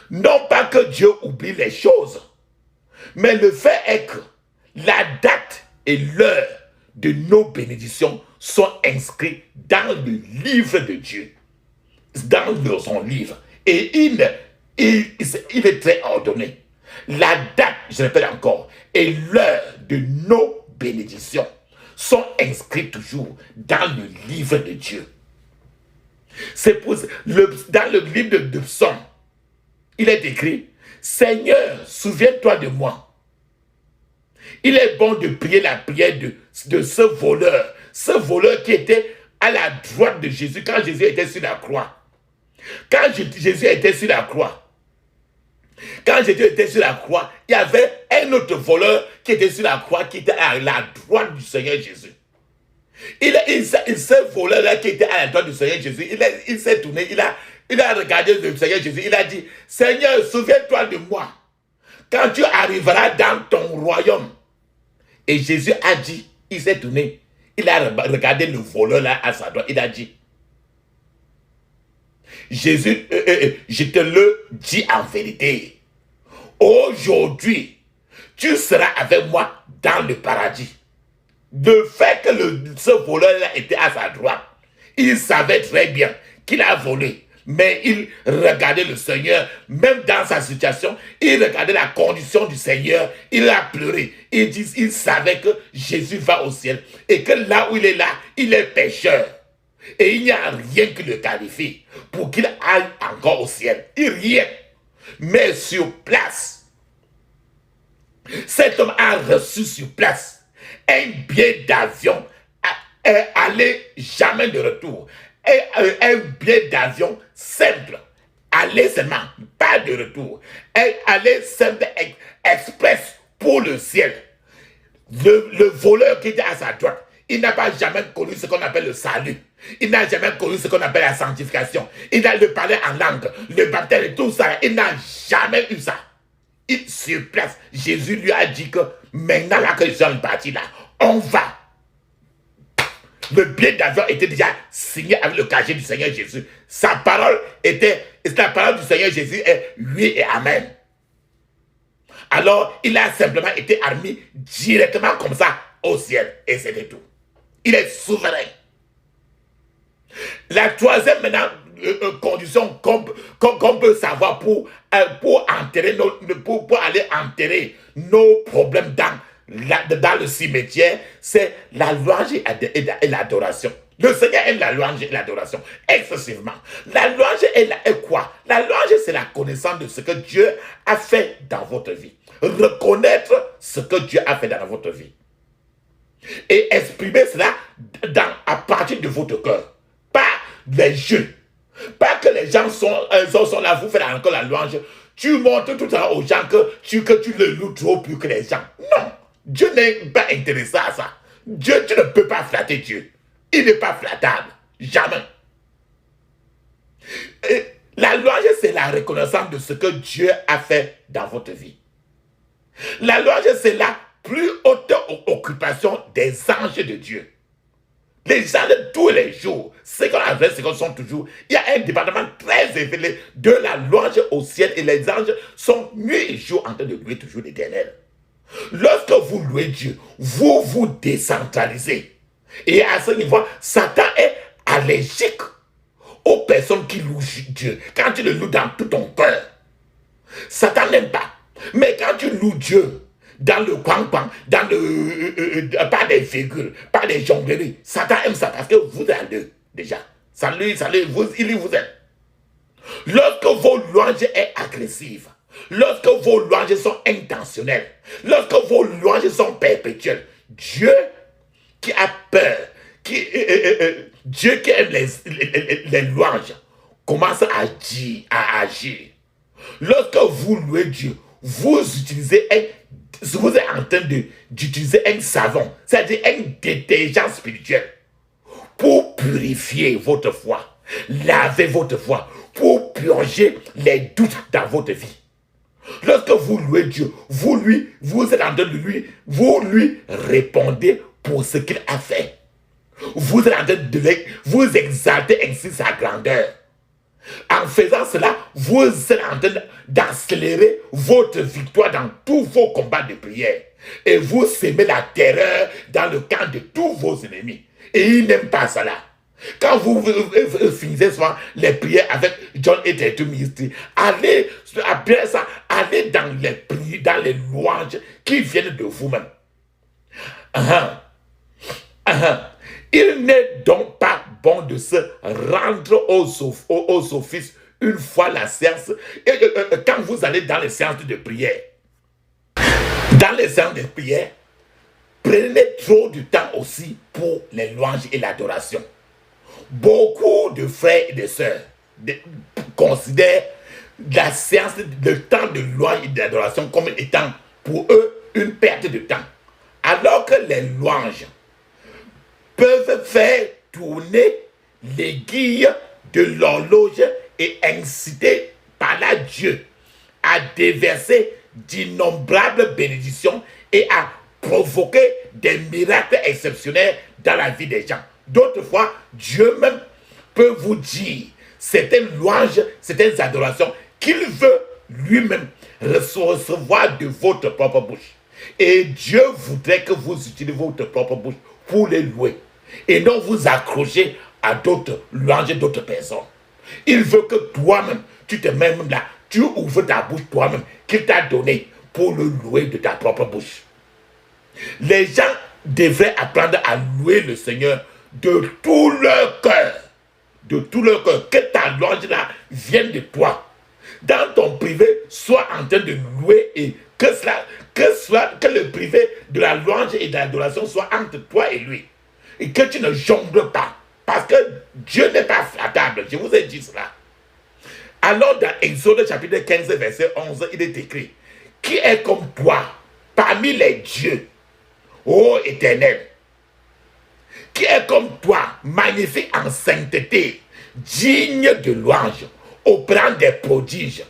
Speaker 1: Non pas que Dieu oublie les choses, mais le fait est que la date et l'heure de nos bénédictions sont inscrits dans le livre de Dieu, dans son livre. Et il est très ordonné. La date, je répète encore, et l'heure de nos bénédictions sont inscrits toujours dans le livre de Dieu. C'est pour dans le livre de Psaume, il est écrit, Seigneur, souviens-toi de moi. Il est bon de prier la prière de ce voleur qui était à la droite de Jésus quand Jésus était sur la croix. Quand Jésus était sur la croix, il y avait un autre voleur qui était sur la croix, qui était à la droite du Seigneur Jésus. Ce voleur-là qui était à la droite du Seigneur Jésus, il s'est tourné, il a regardé le Seigneur Jésus, il a dit, Seigneur, souviens-toi de moi, quand tu arriveras dans ton royaume. Et Jésus a dit, il s'est tourné, il a regardé le voleur-là à sa droite, il a dit, Jésus, je te le dis en vérité, aujourd'hui, tu seras avec moi dans le paradis. Le fait que ce voleur-là était à sa droite, il savait très bien qu'il a volé. Mais il regardait le Seigneur, même dans sa situation, il regardait la condition du Seigneur, il a pleuré. Il savait que Jésus va au ciel et que là où il est pécheur. Et il n'y a rien qui le qualifie pour qu'il aille encore au ciel. Rien. Mais sur place, cet homme a reçu sur place un billet d'avion aller jamais de retour. Un billet d'avion simple, aller seulement, pas de retour. Un aller simple express pour le ciel. Le voleur qui était à sa droite, il n'a pas jamais connu ce qu'on appelle le salut. Il n'a jamais connu ce qu'on appelle la sanctification. Il a le parler en langue, le baptême et tout ça. Il n'a jamais eu ça. Sur place, Jésus lui a dit que maintenant là que je suis parti là, on va. Le billet d'avion était déjà signé avec le casier du Seigneur Jésus. La parole du Seigneur Jésus est oui et amen. Alors, il a simplement été admis directement comme ça au ciel. Et c'était tout. Il est souverain. La troisième maintenant condition qu'on peut savoir pour aller enterrer nos problèmes dans le cimetière, c'est la louange et l'adoration. Le Seigneur aime la louange et l'adoration excessivement. La louange est quoi? La louange, c'est la connaissance de ce que Dieu a fait dans votre vie. Reconnaître ce que Dieu a fait dans votre vie. Et exprimer cela à partir de votre cœur. Pas les jeux. Pas que les gens sont là, vous faites encore la louange. Tu montres tout le temps aux gens que tu le loues trop plus que les gens. Non. Dieu n'est pas intéressé à ça. Tu ne peux pas flatter Dieu. Il n'est pas flattable. Jamais. Et la louange, c'est la reconnaissance de ce que Dieu a fait dans votre vie. La louange, c'est la plus haute occupation des anges de Dieu. Les anges de tous les jours, ce qu'on appelle, ce qu'on sont toujours, il y a un département très élevé de la louange au ciel et les anges sont nuit et jour en train de louer toujours l'Éternel. Lorsque vous louez Dieu, vous vous décentralisez. Et à ce niveau, Satan est allergique aux personnes qui louent Dieu. Quand tu le loues dans tout ton cœur, Satan n'aime pas. Mais quand tu loues Dieu, dans le coin, dans le pas des figures, pas des jongleries, Satan aime ça parce que vous êtes deux déjà. Il vous aime. Lorsque vos louanges sont agressives, lorsque vos louanges sont intentionnelles, lorsque vos louanges sont perpétuelles, Dieu qui a peur, Dieu qui aime les louanges, commence à agir. Lorsque vous louez Dieu, vous êtes en train d'utiliser un savon, c'est-à-dire un détergent spirituel, pour purifier votre foi, laver votre foi, pour purger les doutes dans votre vie. Lorsque vous louez Dieu, vous êtes en train de vous lui répondez pour ce qu'il a fait. Vous êtes en train de vous exalter ainsi sa grandeur. En faisant cela, vous êtes en train d'accélérer votre victoire dans tous vos combats de prière. Et vous sémez la terreur dans le camp de tous vos ennemis. Et ils n'aiment pas cela. Quand vous finissez souvent les prières avec John et Tatum Ministry, allez, après ça, allez dans les prières, dans les louanges qui viennent de vous-même. Il n'est donc pas bon de se rendre aux offices une fois la séance, quand vous allez dans les séances de prière. Dans les séances de prière, prenez trop du temps aussi pour les louanges et l'adoration. Beaucoup de frères et de sœurs considèrent la séance, le temps de louange et d'adoration comme étant pour eux une perte de temps. Alors que les louanges peuvent faire tourner l'aiguille de l'horloge et inciter par là Dieu à déverser d'innombrables bénédictions et à provoquer des miracles exceptionnels dans la vie des gens. D'autres fois, Dieu même peut vous dire certaines louanges, certaines adorations qu'il veut lui-même recevoir de votre propre bouche. Et Dieu voudrait que vous utilisez votre propre bouche pour les louer. Et non vous accrocher à d'autres louanges d'autres personnes. Il veut que toi-même, tu te mets même là, tu ouvres ta bouche toi-même, qu'il t'a donné pour le louer de ta propre bouche. Les gens devraient apprendre à louer le Seigneur de tout leur cœur. De tout leur cœur. Que ta louange là vienne de toi. Dans ton privé, sois en train de louer et que le privé de la louange et de l'adoration soit entre toi et lui. Et que tu ne jongles pas. Parce que Dieu n'est pas flattable. Je vous ai dit cela. Alors dans Exode chapitre 15, verset 11, il est écrit: qui est comme toi parmi les dieux, ô Éternel? Qui est comme toi, magnifique en sainteté, digne de louange, opérant des prodiges?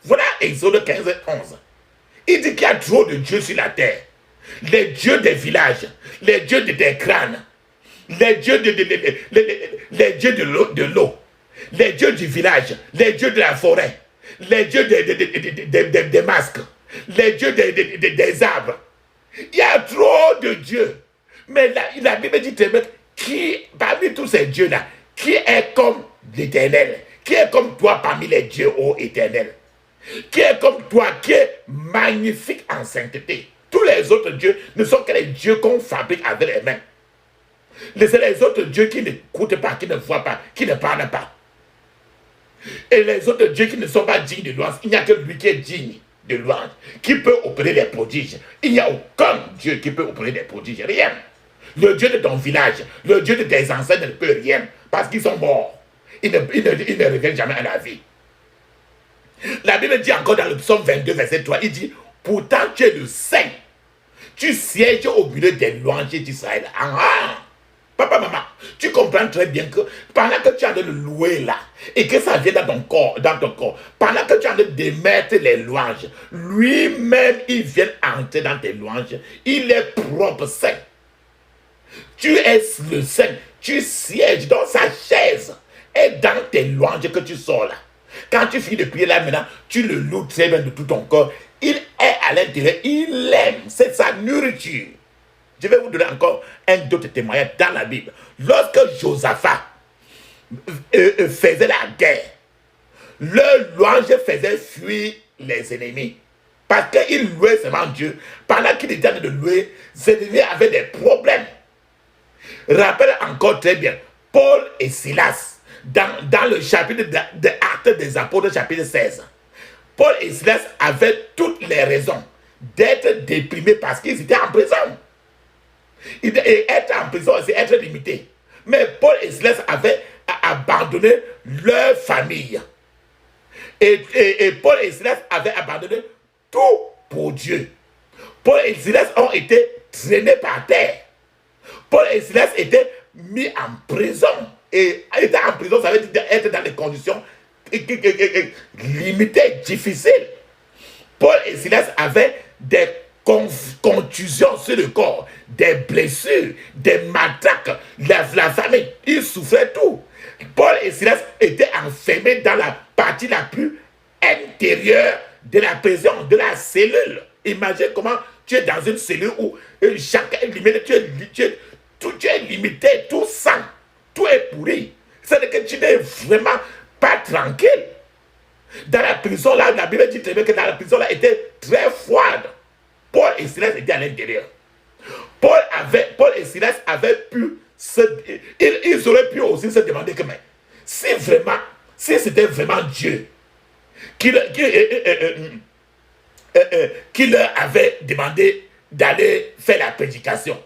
Speaker 1: Voilà Exode 15, 11. Il dit qu'il y a trop de dieux sur la terre. Les dieux des villages, les dieux des crânes, les dieux de l'eau, les dieux du village, les dieux de la forêt, les dieux des masques, les dieux des arbres. Il y a trop de dieux. Mais la Bible dit qui, parmi tous ces dieux-là, qui est comme l'Éternel, qui est comme toi parmi les dieux, ô Éternel, qui est comme toi, qui est magnifique en sainteté. Tous les autres dieux ne sont que les dieux qu'on fabrique avec les mains. C'est les autres dieux qui n'écoutent pas, qui ne voient pas, qui ne parlent pas. Et les autres dieux qui ne sont pas dignes de louange, il n'y a que lui qui est digne de louange, qui peut opérer des prodiges. Il n'y a aucun Dieu qui peut opérer des prodiges, rien. Le Dieu de ton village, le Dieu de tes ancêtres ne peut rien, parce qu'ils sont morts. Ils ne reviennent jamais à la vie. La Bible dit encore dans le psaume 22, verset 3, il dit: pourtant tu es le Saint, tu sièges au milieu des louanges d'Israël. Papa, maman, tu comprends très bien que pendant que tu as de le louer là, et que ça vient dans ton corps, pendant que tu as de d'émettre les louanges, lui-même, il vient entrer dans tes louanges, il est propre, saint. Tu es le Saint. Tu sièges dans sa chaise. Et dans tes louanges que tu sors là. Quand tu finis de prier là maintenant, tu le loues très bien de tout ton corps. Il est à l'intérieur. Il aime. C'est sa nourriture. Je vais vous donner encore un autre témoignage dans la Bible. Lorsque Josaphat faisait la guerre, le louange faisait fuir les ennemis. Parce qu'il louait seulement Dieu. Pendant qu'il était en train de louer, ses ennemis avaient des problèmes. Rappelle encore très bien, Paul et Silas, dans le chapitre de Actes des Apôtres, chapitre 16, Paul et Silas avaient toutes les raisons d'être déprimés parce qu'ils étaient en prison. Et être en prison, c'est être limité. Mais Paul et Silas avaient abandonné leur famille. Et Paul et Silas avaient abandonné tout pour Dieu. Paul et Silas ont été traînés par terre. Paul et Silas étaient mis en prison. Et être en prison, ça veut dire être dans des conditions limitées, difficiles. Paul et Silas avaient des contusions sur le corps, des blessures, des matraques, la famille. Ils souffraient tout. Paul et Silas étaient enfermés dans la partie la plus intérieure de la prison, de la cellule. Imagine comment tu es dans une cellule où chacun est limité, tu es limité, tout sang, tout est pourri. C'est-à-dire que tu n'es vraiment pas tranquille. Dans la prison, là, la Bible dit très bien que dans la prison, là, était très froide. Paul et Silas étaient à l'intérieur. Paul et Silas avaient pu ils auraient pu aussi se demander que, mais si c'était vraiment Dieu qui leur avait demandé d'aller faire la prédication,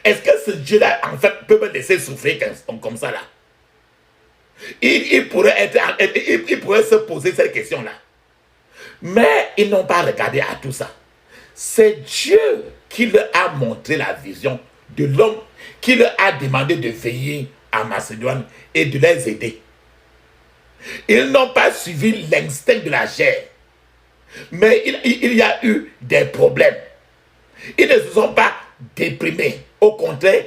Speaker 1: est-ce que ce Dieu-là, en fait, peut me laisser souffrir comme ça, là? Il pourrait se poser cette question-là. Mais ils n'ont pas regardé à tout ça. C'est Dieu qui leur a montré la vision de l'homme, qui leur a demandé de veiller à Macédoine et de les aider. Ils n'ont pas suivi l'instinct de la chair. Mais il y a eu des problèmes. Ils ne se sont pas déprimés. Au contraire,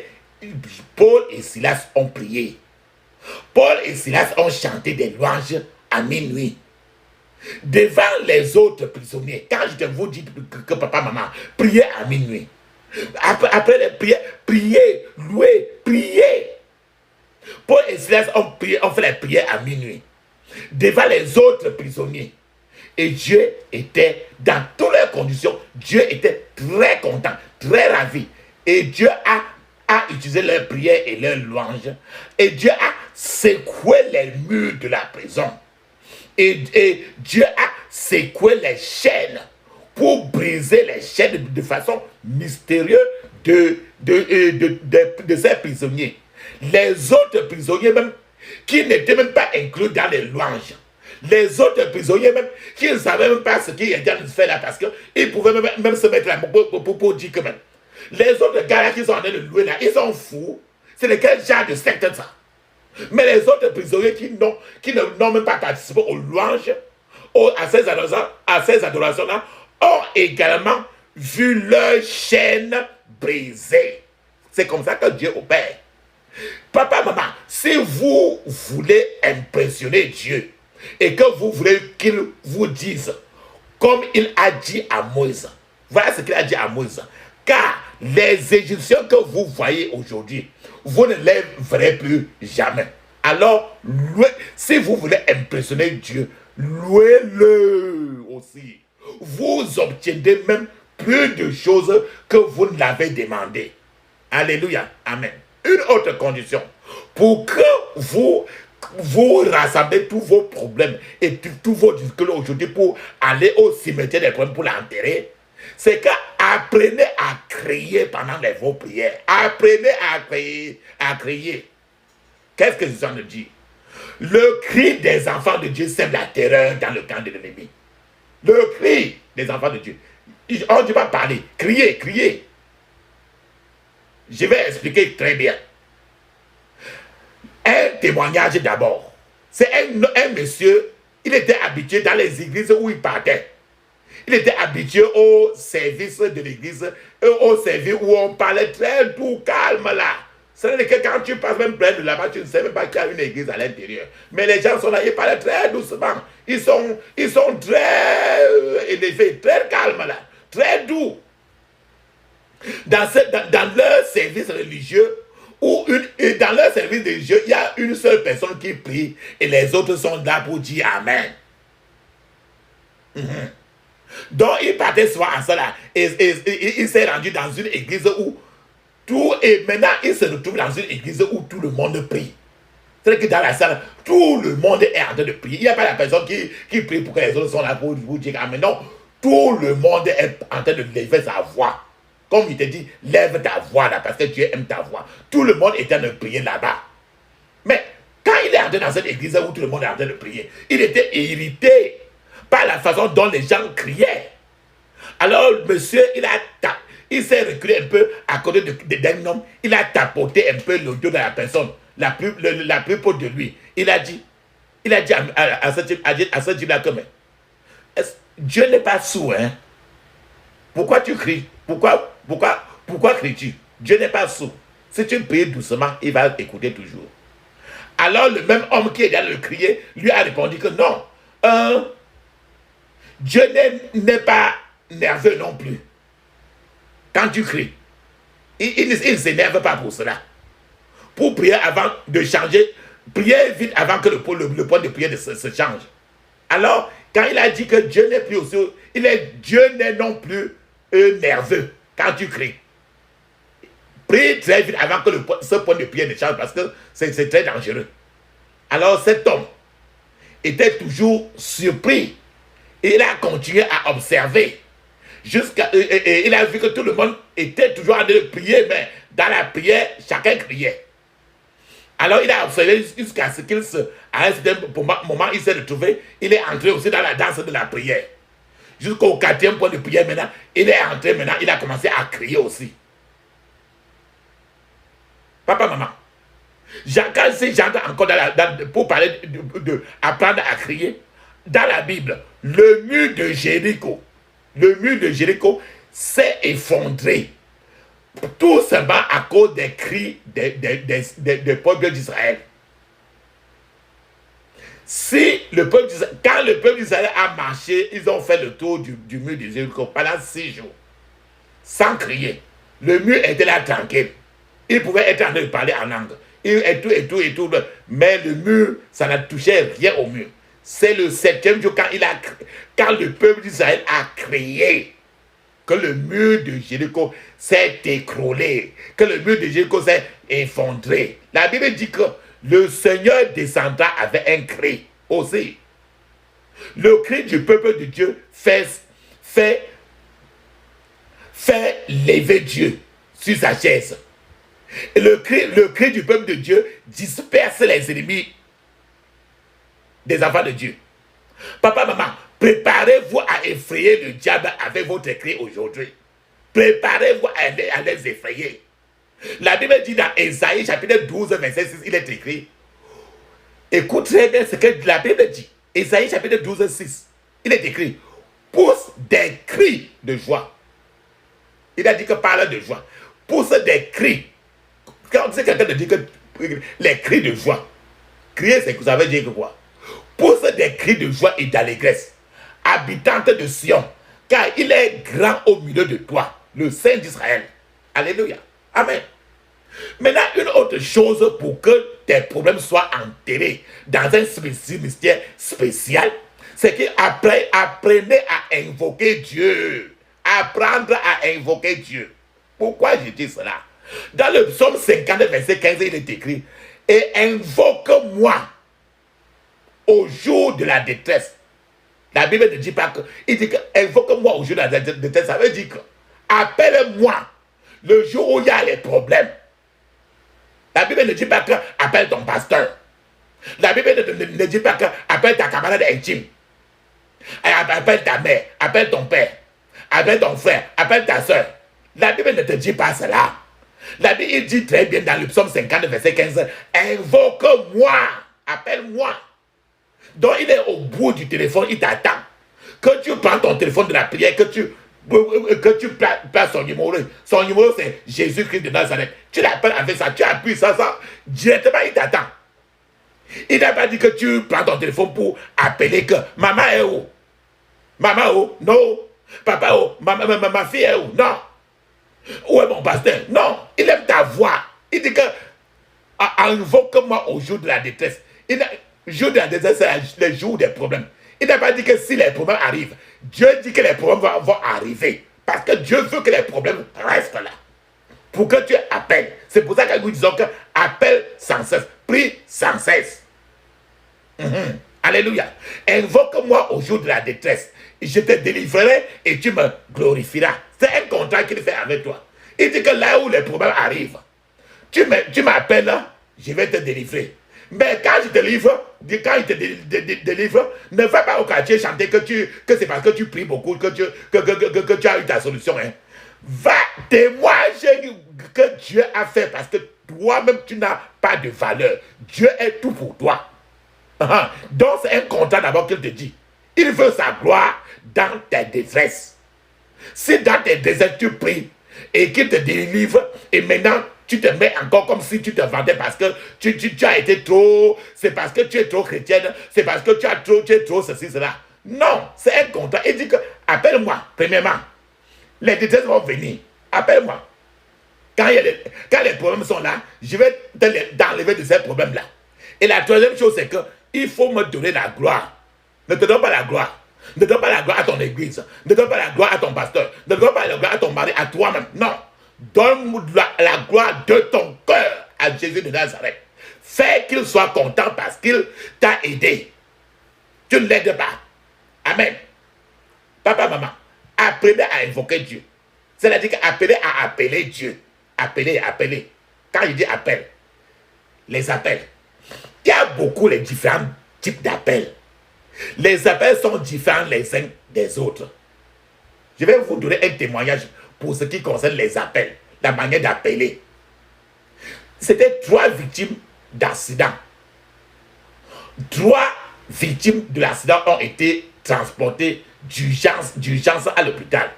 Speaker 1: Paul et Silas ont prié. Paul et Silas ont chanté des louanges à minuit. Devant les autres prisonniers. Quand je vous dis que papa, maman, priez à minuit. Après les prières, priez, louez, priez. Paul et Silas ont fait les prières à minuit. Devant les autres prisonniers. Et Dieu était dans toutes les conditions. Dieu était très content, très ravi. Et Dieu a utilisé leurs prières et leurs louanges. Et Dieu a secoué les murs de la prison. Et Dieu a secoué les chaînes pour briser les chaînes de façon mystérieuse de ces prisonniers. Les autres prisonniers même, qui n'étaient même pas inclus dans les louanges. Les autres prisonniers même, qui ne savaient même pas ce qu'ils étaient en train de faire là, parce qu'ils pouvaient même se mettre là pour dire que même. Les autres gars là qui sont en train de louer là, ils sont fous. C'est de quel genre de secte ça? Mais les autres prisonniers qui n'ont même pas participé aux louanges, à ces adorations-là, ont également vu leur chaîne brisée. C'est comme ça que Dieu opère. Papa, maman, si vous voulez impressionner Dieu et que vous voulez qu'il vous dise, comme il a dit à Moïse, voilà ce qu'il a dit à Moïse, car les Égyptiens que vous voyez aujourd'hui, vous ne les verrez plus jamais. Alors, si vous voulez impressionner Dieu, louez-le aussi. Vous obtiendrez même plus de choses que vous ne l'avez demandé. Alléluia. Amen. Une autre condition, pour que vous rassemblez tous vos problèmes et tous vos difficultés aujourd'hui pour aller au cimetière des problèmes pour l'enterrer, c'est qu'apprenez à crier pendant vos prières. Apprenez à crier. Qu'est-ce que Jésus en dit? Le cri des enfants de Dieu sème la terreur dans le camp de l'ennemi. Le cri des enfants de Dieu. On ne dit pas parler. Crier, crier. Je vais expliquer très bien. Un témoignage d'abord. C'est un monsieur, il était habitué dans les églises où il partait. Il était habitué au service de l'église, au service où on parlait très doux, calme là. C'est-à-dire que quand tu passes même près de là-bas, tu ne sais même pas qu'il y a une église à l'intérieur. Mais les gens sont là, ils parlent très doucement. Ils sont très élevés, très calmes là, très doux. Dans leur service religieux, dans leur service religieux, il y a une seule personne qui prie et les autres sont là pour dire Amen. Donc, il partait souvent à cela. Et il s'est rendu dans une église où et maintenant, il se retrouve dans une église où tout le monde prie. C'est-à-dire que dans la salle, tout le monde est en train de prier. Il n'y a pas la personne qui prie pour que les autres sont là pour dire Amen. Non, tout le monde est en train de lever sa voix. Comme il te dit, lève ta voix là, parce que Dieu aime ta voix. Tout le monde est en train de prier là-bas. Mais quand il est entré dans cette église où tout le monde est en train de prier, il était irrité par la façon dont les gens criaient. Alors, monsieur, il s'est reculé un peu à côté d'un homme. Il a tapoté un peu le dos de la personne, la plus proche de lui. Il a dit à ce type-là que, mais, Dieu n'est pas sourd, hein? Pourquoi tu cries? Pourquoi cries-tu? Dieu n'est pas sourd. Si tu pries doucement, il va écouter toujours. Alors le même homme qui est allé le crier, lui a répondu que non. Dieu n'est pas nerveux non plus. Quand tu cries, il ne s'énerve pas pour cela. Pour prier avant de changer, priez vite avant que le point de prière se change. Alors, quand il a dit que Dieu n'est plus aussi, Dieu n'est non plus nerveux quand tu cries. Prie très vite avant que ce point de prière ne change parce que c'est très dangereux. Alors cet homme était toujours surpris. Et il a continué à observer. Il a vu que tout le monde était toujours en train de prier, mais dans la prière, chacun criait. Alors il a observé jusqu'à ce à un certain moment, il s'est retrouvé, il est entré aussi dans la danse de la prière. Jusqu'au 4e point de prière maintenant, il est entré maintenant, il a commencé à crier aussi. Papa, maman, si j'entre encore pour parler apprendre à crier, dans la Bible, le mur de Jéricho s'est effondré. Tout simplement à cause des cris des peuples d'Israël. Quand le peuple d'Israël a marché, ils ont fait le tour du mur de Jéricho pendant 6 jours, sans crier. Le mur était là tranquille. Ils pouvaient être en train de parler en langue. Et tout. Mais le mur, ça n'a touché rien au mur. C'est le 7e jour quand le peuple d'Israël a crié que le mur de Jéricho s'est écroulé, que le mur de Jéricho s'est effondré. La Bible dit que le Seigneur descendra avec un cri aussi. Le cri du peuple de Dieu fait lever Dieu sur sa chaise. Et le cri du peuple de Dieu disperse les ennemis des enfants de Dieu. Papa, maman, préparez-vous à effrayer le diable avec votre cri aujourd'hui. Préparez-vous à les effrayer. La Bible dit dans Ésaïe chapitre 12, verset 6, il est écrit. Écoute très bien ce que la Bible dit. Ésaïe chapitre 12, 6. Il est écrit. Pousse des cris de joie. Il a dit que parle de joie. Pousse des cris. Quand c'est quelqu'un te dit que les cris de joie. Crier, c'est que ça veut dire que quoi? Pousse des cris de joie et d'allégresse, habitante de Sion, car il est grand au milieu de toi, le Saint d'Israël. Alléluia. Amen. Maintenant, une autre chose pour que tes problèmes soient enterrés dans un mystère spécial, c'est qu'apprenez à invoquer Dieu. Apprendre à invoquer Dieu. Pourquoi je dis cela? Dans le psaume 50, verset 15, il est écrit, et invoque-moi au jour de la détresse. La Bible ne dit pas que, il dit que invoque-moi au jour de la détresse. Ça veut dire que appelle-moi le jour où il y a les problèmes. La Bible ne dit pas que appelle ton pasteur. La Bible ne dit pas que appelle ta camarade intime. Appelle ta mère, appelle ton père, appelle ton frère, appelle ta soeur. La Bible ne te dit pas cela. La Bible dit très bien dans le psaume 50, verset 15, invoque-moi, appelle-moi. Donc il est au bout du téléphone, il t'attend. que tu prends ton téléphone de la prière, que tu places son numéro. Son numéro, c'est Jésus-Christ de Nazareth. Tu l'appelles avec ça, tu appuies ça, directement, il t'attend. Il n'a pas dit que tu prends ton téléphone pour appeler que maman est où? Maman est où? Non. Papa est où? Ma fille est où? Non. Où est mon pasteur? Non. Il aime ta voix. Il dit que invoque-moi au jour de la détresse. Jour de la détresse, c'est le jour des problèmes. Il n'a pas dit que si les problèmes arrivent, Dieu dit que les problèmes vont arriver. Parce que Dieu veut que les problèmes restent là. Pour que tu appelles. C'est pour ça que nous disons que appelle sans cesse. Prie sans cesse. Alléluia. Invoque-moi au jour de la détresse. Je te délivrerai et tu me glorifieras. C'est un contrat qu'il fait avec toi. Il dit que là où les problèmes arrivent, tu m'appelles là, je vais te délivrer. Mais quand je te délivre, quand il te délivre, ne va pas au quartier chanter que c'est parce que tu pries beaucoup que tu as eu ta solution. Hein. Va témoigner que Dieu a fait parce que toi-même tu n'as pas de valeur. Dieu est tout pour toi. Donc c'est un contrat d'abord qu'il te dit. Il veut sa gloire dans tes détresses. Si dans tes déserts tu pries et qu'il te délivre et maintenant tu te mets encore comme si tu te vendais parce que tu as été trop, c'est parce que tu es trop chrétienne, c'est parce que tu es trop ceci, cela. Non, c'est un contrat. Il dit que appelle-moi, premièrement. Les détresses vont venir. Appelle-moi. Quand les problèmes sont là, je vais t'enlever de ces problèmes-là. Et la troisième chose, c'est que il faut me donner la gloire. Ne te donne pas la gloire. Ne donne pas la gloire à ton église. Ne donne pas la gloire à ton pasteur. Ne donne pas la gloire à ton mari, à toi-même. Non. Donne la gloire de ton cœur à Jésus de Nazareth. Fais qu'il soit content parce qu'il t'a aidé. Tu ne l'aides pas. Amen. Papa, maman, apprenez à invoquer Dieu. C'est-à-dire qu'appelez à appeler Dieu. Appeler. Quand il dit appel, les appels. Il y a beaucoup les différents types d'appels. Les appels sont différents les uns des autres. Je vais vous donner un témoignage pour ce qui concerne les appels, la manière d'appeler. C'était 3 victimes d'accident. 3 victimes de l'accident ont été transportées d'urgence à l'hôpital.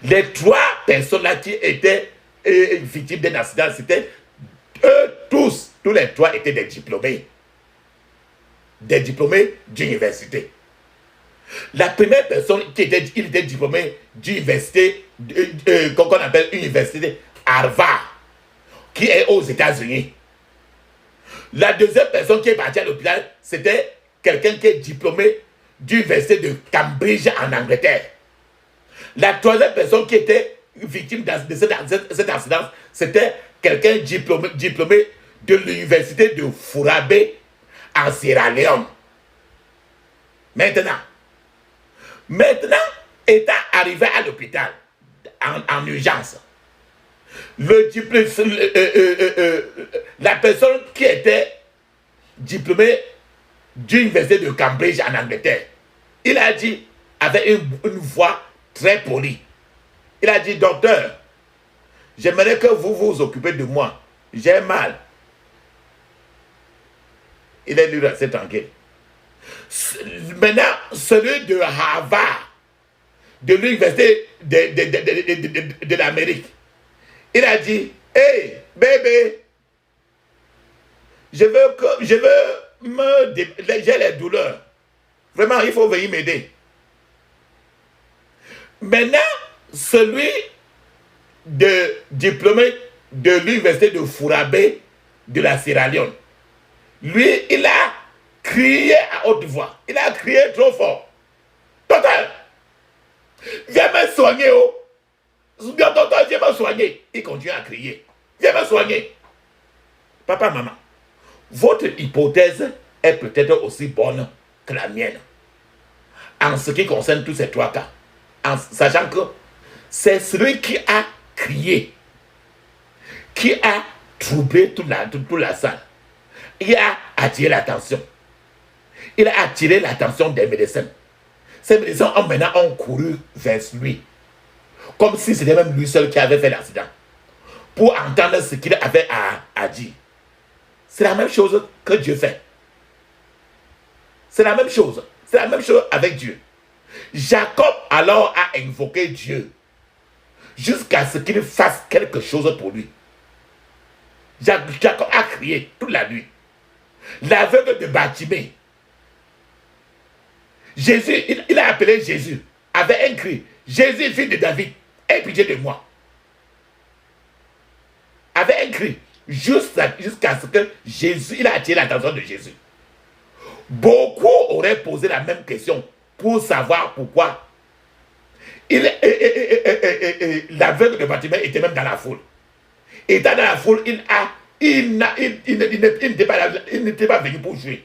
Speaker 1: Les 3 personnes-là qui étaient victimes d'un accident, c'était eux tous les 3 étaient des diplômés. Des diplômés d'université. La première personne il était diplômé d'université, qu'on appelle université Harvard, qui est aux États-Unis. La deuxième personne qui est partie à l'hôpital, c'était quelqu'un qui est diplômé d'université de Cambridge en Angleterre. La troisième personne qui était victime de cet accident, c'était quelqu'un diplômé de l'université de Fourabé en Sierra Leone. Maintenant, étant arrivé à l'hôpital en urgence, la personne qui était diplômée d'université de Cambridge en Angleterre, il a dit avec une voix très polie, il a dit: docteur, j'aimerais que vous vous occupez de moi, j'ai mal. Il est lui resté tranquille. Maintenant, celui de Harvard, de l'université de l'Amérique, il a dit: hey, bébé, j'ai les douleurs. Vraiment, il faut venir m'aider. Maintenant, celui de diplômé de l'université de Fourabé de la Sierra Leone, lui, il a crié à haute voix. Il a crié trop fort. Docteur, viens me soigner, oh. Docteur, viens me soigner. Il continue à crier. Viens me soigner. Papa, maman, votre hypothèse est peut-être aussi bonne que la mienne. En ce qui concerne tous ces 3 cas. En sachant que c'est celui qui a crié, qui a troublé toute la salle. Il a attiré l'attention. Il a attiré l'attention des médecins. Ces médecins ont couru vers lui. Comme si c'était même lui seul qui avait fait l'accident. Pour entendre ce qu'il avait à dire. C'est la même chose que Dieu fait. C'est la même chose. C'est la même chose avec Dieu. Jacob alors a invoqué Dieu jusqu'à ce qu'il fasse quelque chose pour lui. Jacob a crié toute la nuit. L'aveugle de Bartimée, Jésus, il a appelé Jésus avec un cri. Jésus, fils de David, aie pitié de moi. Avec un cri, jusqu'à ce que Jésus, il a attiré l'attention de Jésus. Beaucoup auraient posé la même question pour savoir pourquoi l'aveugle de Bartimée était même dans la foule. Étant dans la foule, il n'était pas venu pour jouer.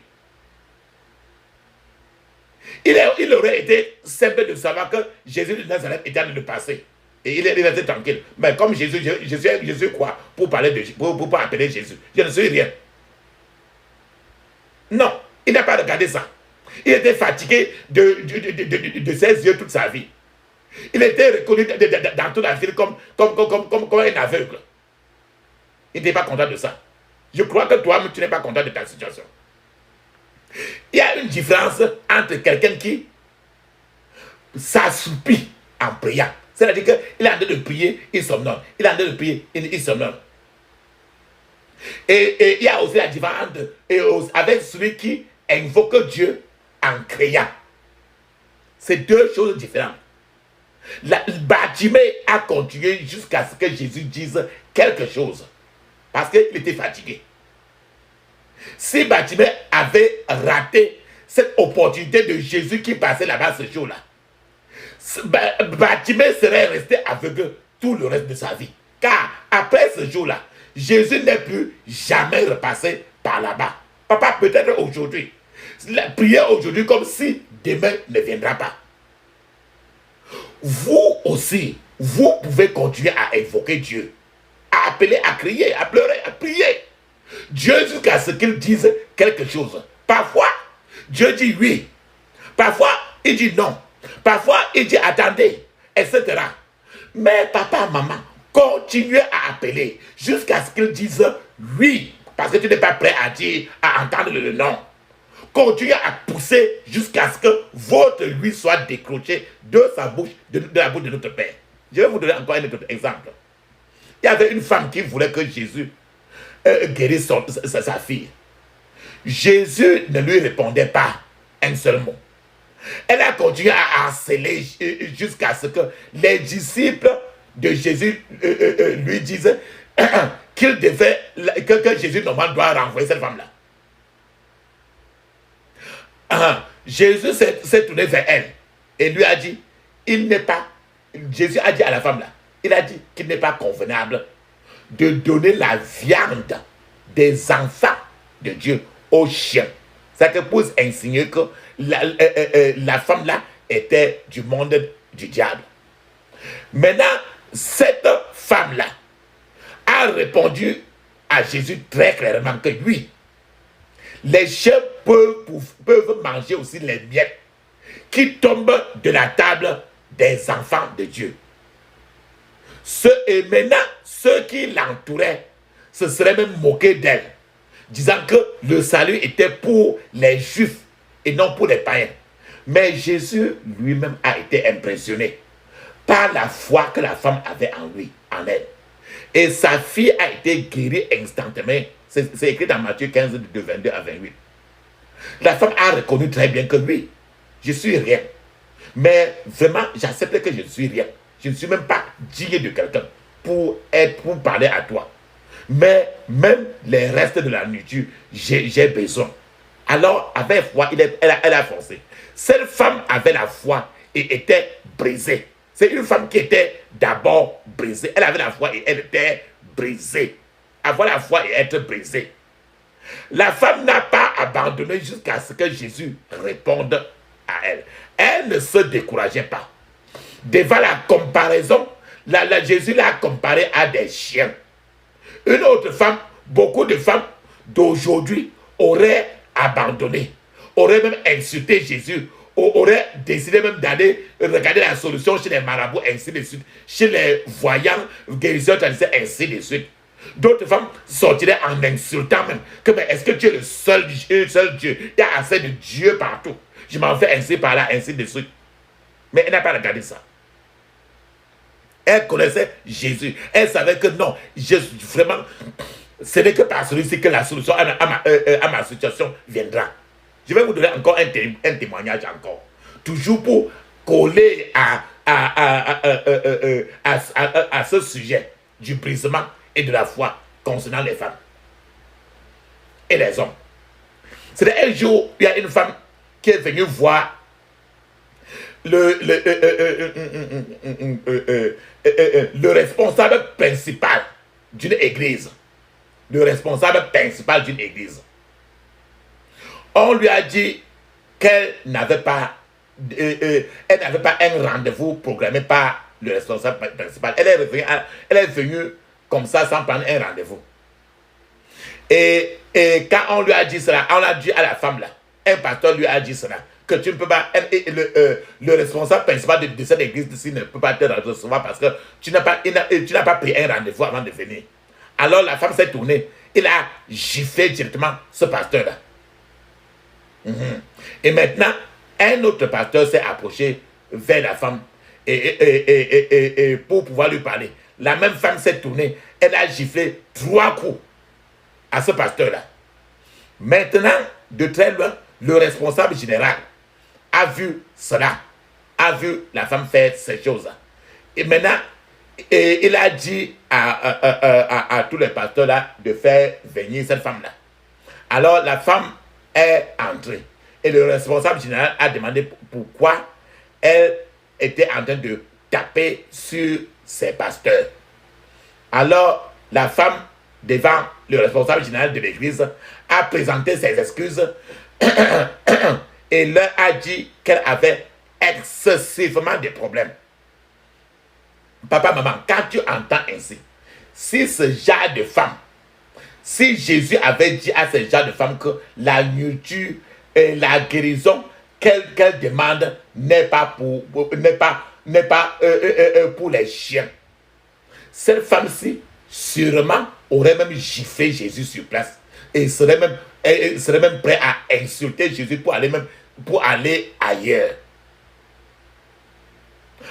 Speaker 1: Il aurait été simple de savoir que Jésus de Nazareth était en train de passer. Et il était tranquille. Mais comme Jésus quoi pour parler de pour appeler Jésus. Je ne suis rien. Non, il n'a pas regardé ça. Il était fatigué de ses yeux toute sa vie. Il était reconnu dans toute la ville comme un aveugle. Il n'était pas content de ça. Je crois que toi-même, tu n'es pas content de ta situation. Il y a une différence entre quelqu'un qui s'assoupit en priant. C'est-à-dire qu'il est en train de prier, il somnole. Il est en train de prier, il somnole. Et il y a aussi la différence avec celui qui invoque Dieu en criant. C'est deux choses différentes. Bartimée a continué jusqu'à ce que Jésus dise quelque chose. Parce qu'il était fatigué. Si Bartimée avait raté cette opportunité de Jésus qui passait là-bas ce jour-là, Bartimée serait resté aveugle tout le reste de sa vie. Car après ce jour-là, Jésus n'est plus jamais repassé par là-bas. Papa, peut-être aujourd'hui. Priez aujourd'hui comme si demain ne viendra pas. Vous aussi, vous pouvez continuer à invoquer Dieu, à appeler, à crier, à pleurer, à prier. Dieu jusqu'à ce qu'il dise quelque chose. Parfois, Dieu dit oui. Parfois, il dit non. Parfois, il dit attendez, etc. Mais papa, maman, continuez à appeler jusqu'à ce qu'il dise oui. Parce que tu n'es pas prêt à entendre le non. Continuez à pousser jusqu'à ce que votre oui soit décroché de sa bouche, de la bouche de notre Père. Je vais vous donner encore un autre exemple. Il y avait une femme qui voulait que Jésus guérisse sa fille. Jésus ne lui répondait pas un seul mot. Elle a continué à harceler jusqu'à ce que les disciples de Jésus lui disent que Jésus normalement doit renvoyer cette femme-là. Jésus s'est tourné vers elle et lui a dit, Jésus a dit à la femme là, il a dit qu'il n'est pas convenable de donner la viande des enfants de Dieu aux chiens. C'est que pour insinuer que la femme là était du monde du diable. Maintenant, cette femme là a répondu à Jésus très clairement que oui, les chiens peuvent manger aussi les miettes qui tombent de la table des enfants de Dieu. Et maintenant, ceux qui l'entouraient se seraient même moqués d'elle, disant que le salut était pour les Juifs et non pour les païens. Mais Jésus lui-même a été impressionné par la foi que la femme avait en lui, en elle. Et sa fille a été guérie instantanément. C'est écrit dans Matthieu 15, de 22 à 28. La femme a reconnu très bien que oui, je suis rien. Mais vraiment, j'accepte que je ne suis rien. Je ne suis même pas digne de quelqu'un pour parler à toi. Mais même les restes de la nourriture, j'ai besoin. Alors, avec foi, elle a foncé. Cette femme avait la foi et était brisée. C'est une femme qui était d'abord brisée. Elle avait la foi et elle était brisée. Avoir la foi et être brisée. La femme n'a pas abandonné jusqu'à ce que Jésus réponde à elle. Elle ne se décourageait pas. Devant la comparaison, Jésus l'a comparé à des chiens. Une autre femme, beaucoup de femmes d'aujourd'hui auraient abandonné, auraient même insulté Jésus, auraient décidé même d'aller regarder la solution chez les marabouts, ainsi de suite, chez les voyants, guérisseurs, ainsi de suite. D'autres femmes sortiraient en insultant même que mais est-ce que tu es le seul Dieu? Il y a assez de Dieu partout. Je m'en fais ainsi par là, ainsi de suite. Mais elle n'a pas regardé ça. Elle connaissait Jésus. Elle savait que non, Jésus, vraiment, ce n'est que par celui-ci que la solution à ma situation viendra. Je vais vous donner encore un témoignage encore. Toujours pour coller à ce sujet du brisement et de la foi concernant les femmes et les hommes. C'était un jour, il y a une femme qui est venue voir le responsable principal d'une église. Le responsable principal d'une église. On lui a dit qu'elle n'avait pas, un rendez-vous programmé par le responsable principal. Elle est venue comme ça sans prendre un rendez-vous. Et quand on lui a dit cela, on a dit à la femme là, un pasteur lui a dit cela, que tu ne peux pas, le responsable principal de cette église ici ne peut pas te recevoir parce que tu n'as pas pris un rendez-vous avant de venir. Alors la femme s'est tournée, il a giflé directement ce pasteur-là. Et maintenant, un autre pasteur s'est approché vers la femme et pour pouvoir lui parler. La même femme s'est tournée, elle a giflé 3 coups à ce pasteur-là. Maintenant, de très loin, le responsable général a vu cela, a vu la femme faire ces choses-là. Et maintenant, il a dit à tous les pasteurs-là de faire venir cette femme-là. Alors, la femme est entrée. Et le responsable général a demandé pourquoi elle était en train de taper sur ses pasteurs. Alors, la femme, devant le responsable général de l'église, a présenté ses excuses et leur a dit qu'elle avait excessivement de problèmes. Papa, maman, quand tu entends ainsi, si ce genre de femme, si Jésus avait dit à ce genre de femme que la nourriture et la guérison qu'elle demande n'est pas pour les chiens, cette femme-ci sûrement aurait même giflé Jésus sur place et serait même prêt à insulter Jésus pour aller ailleurs.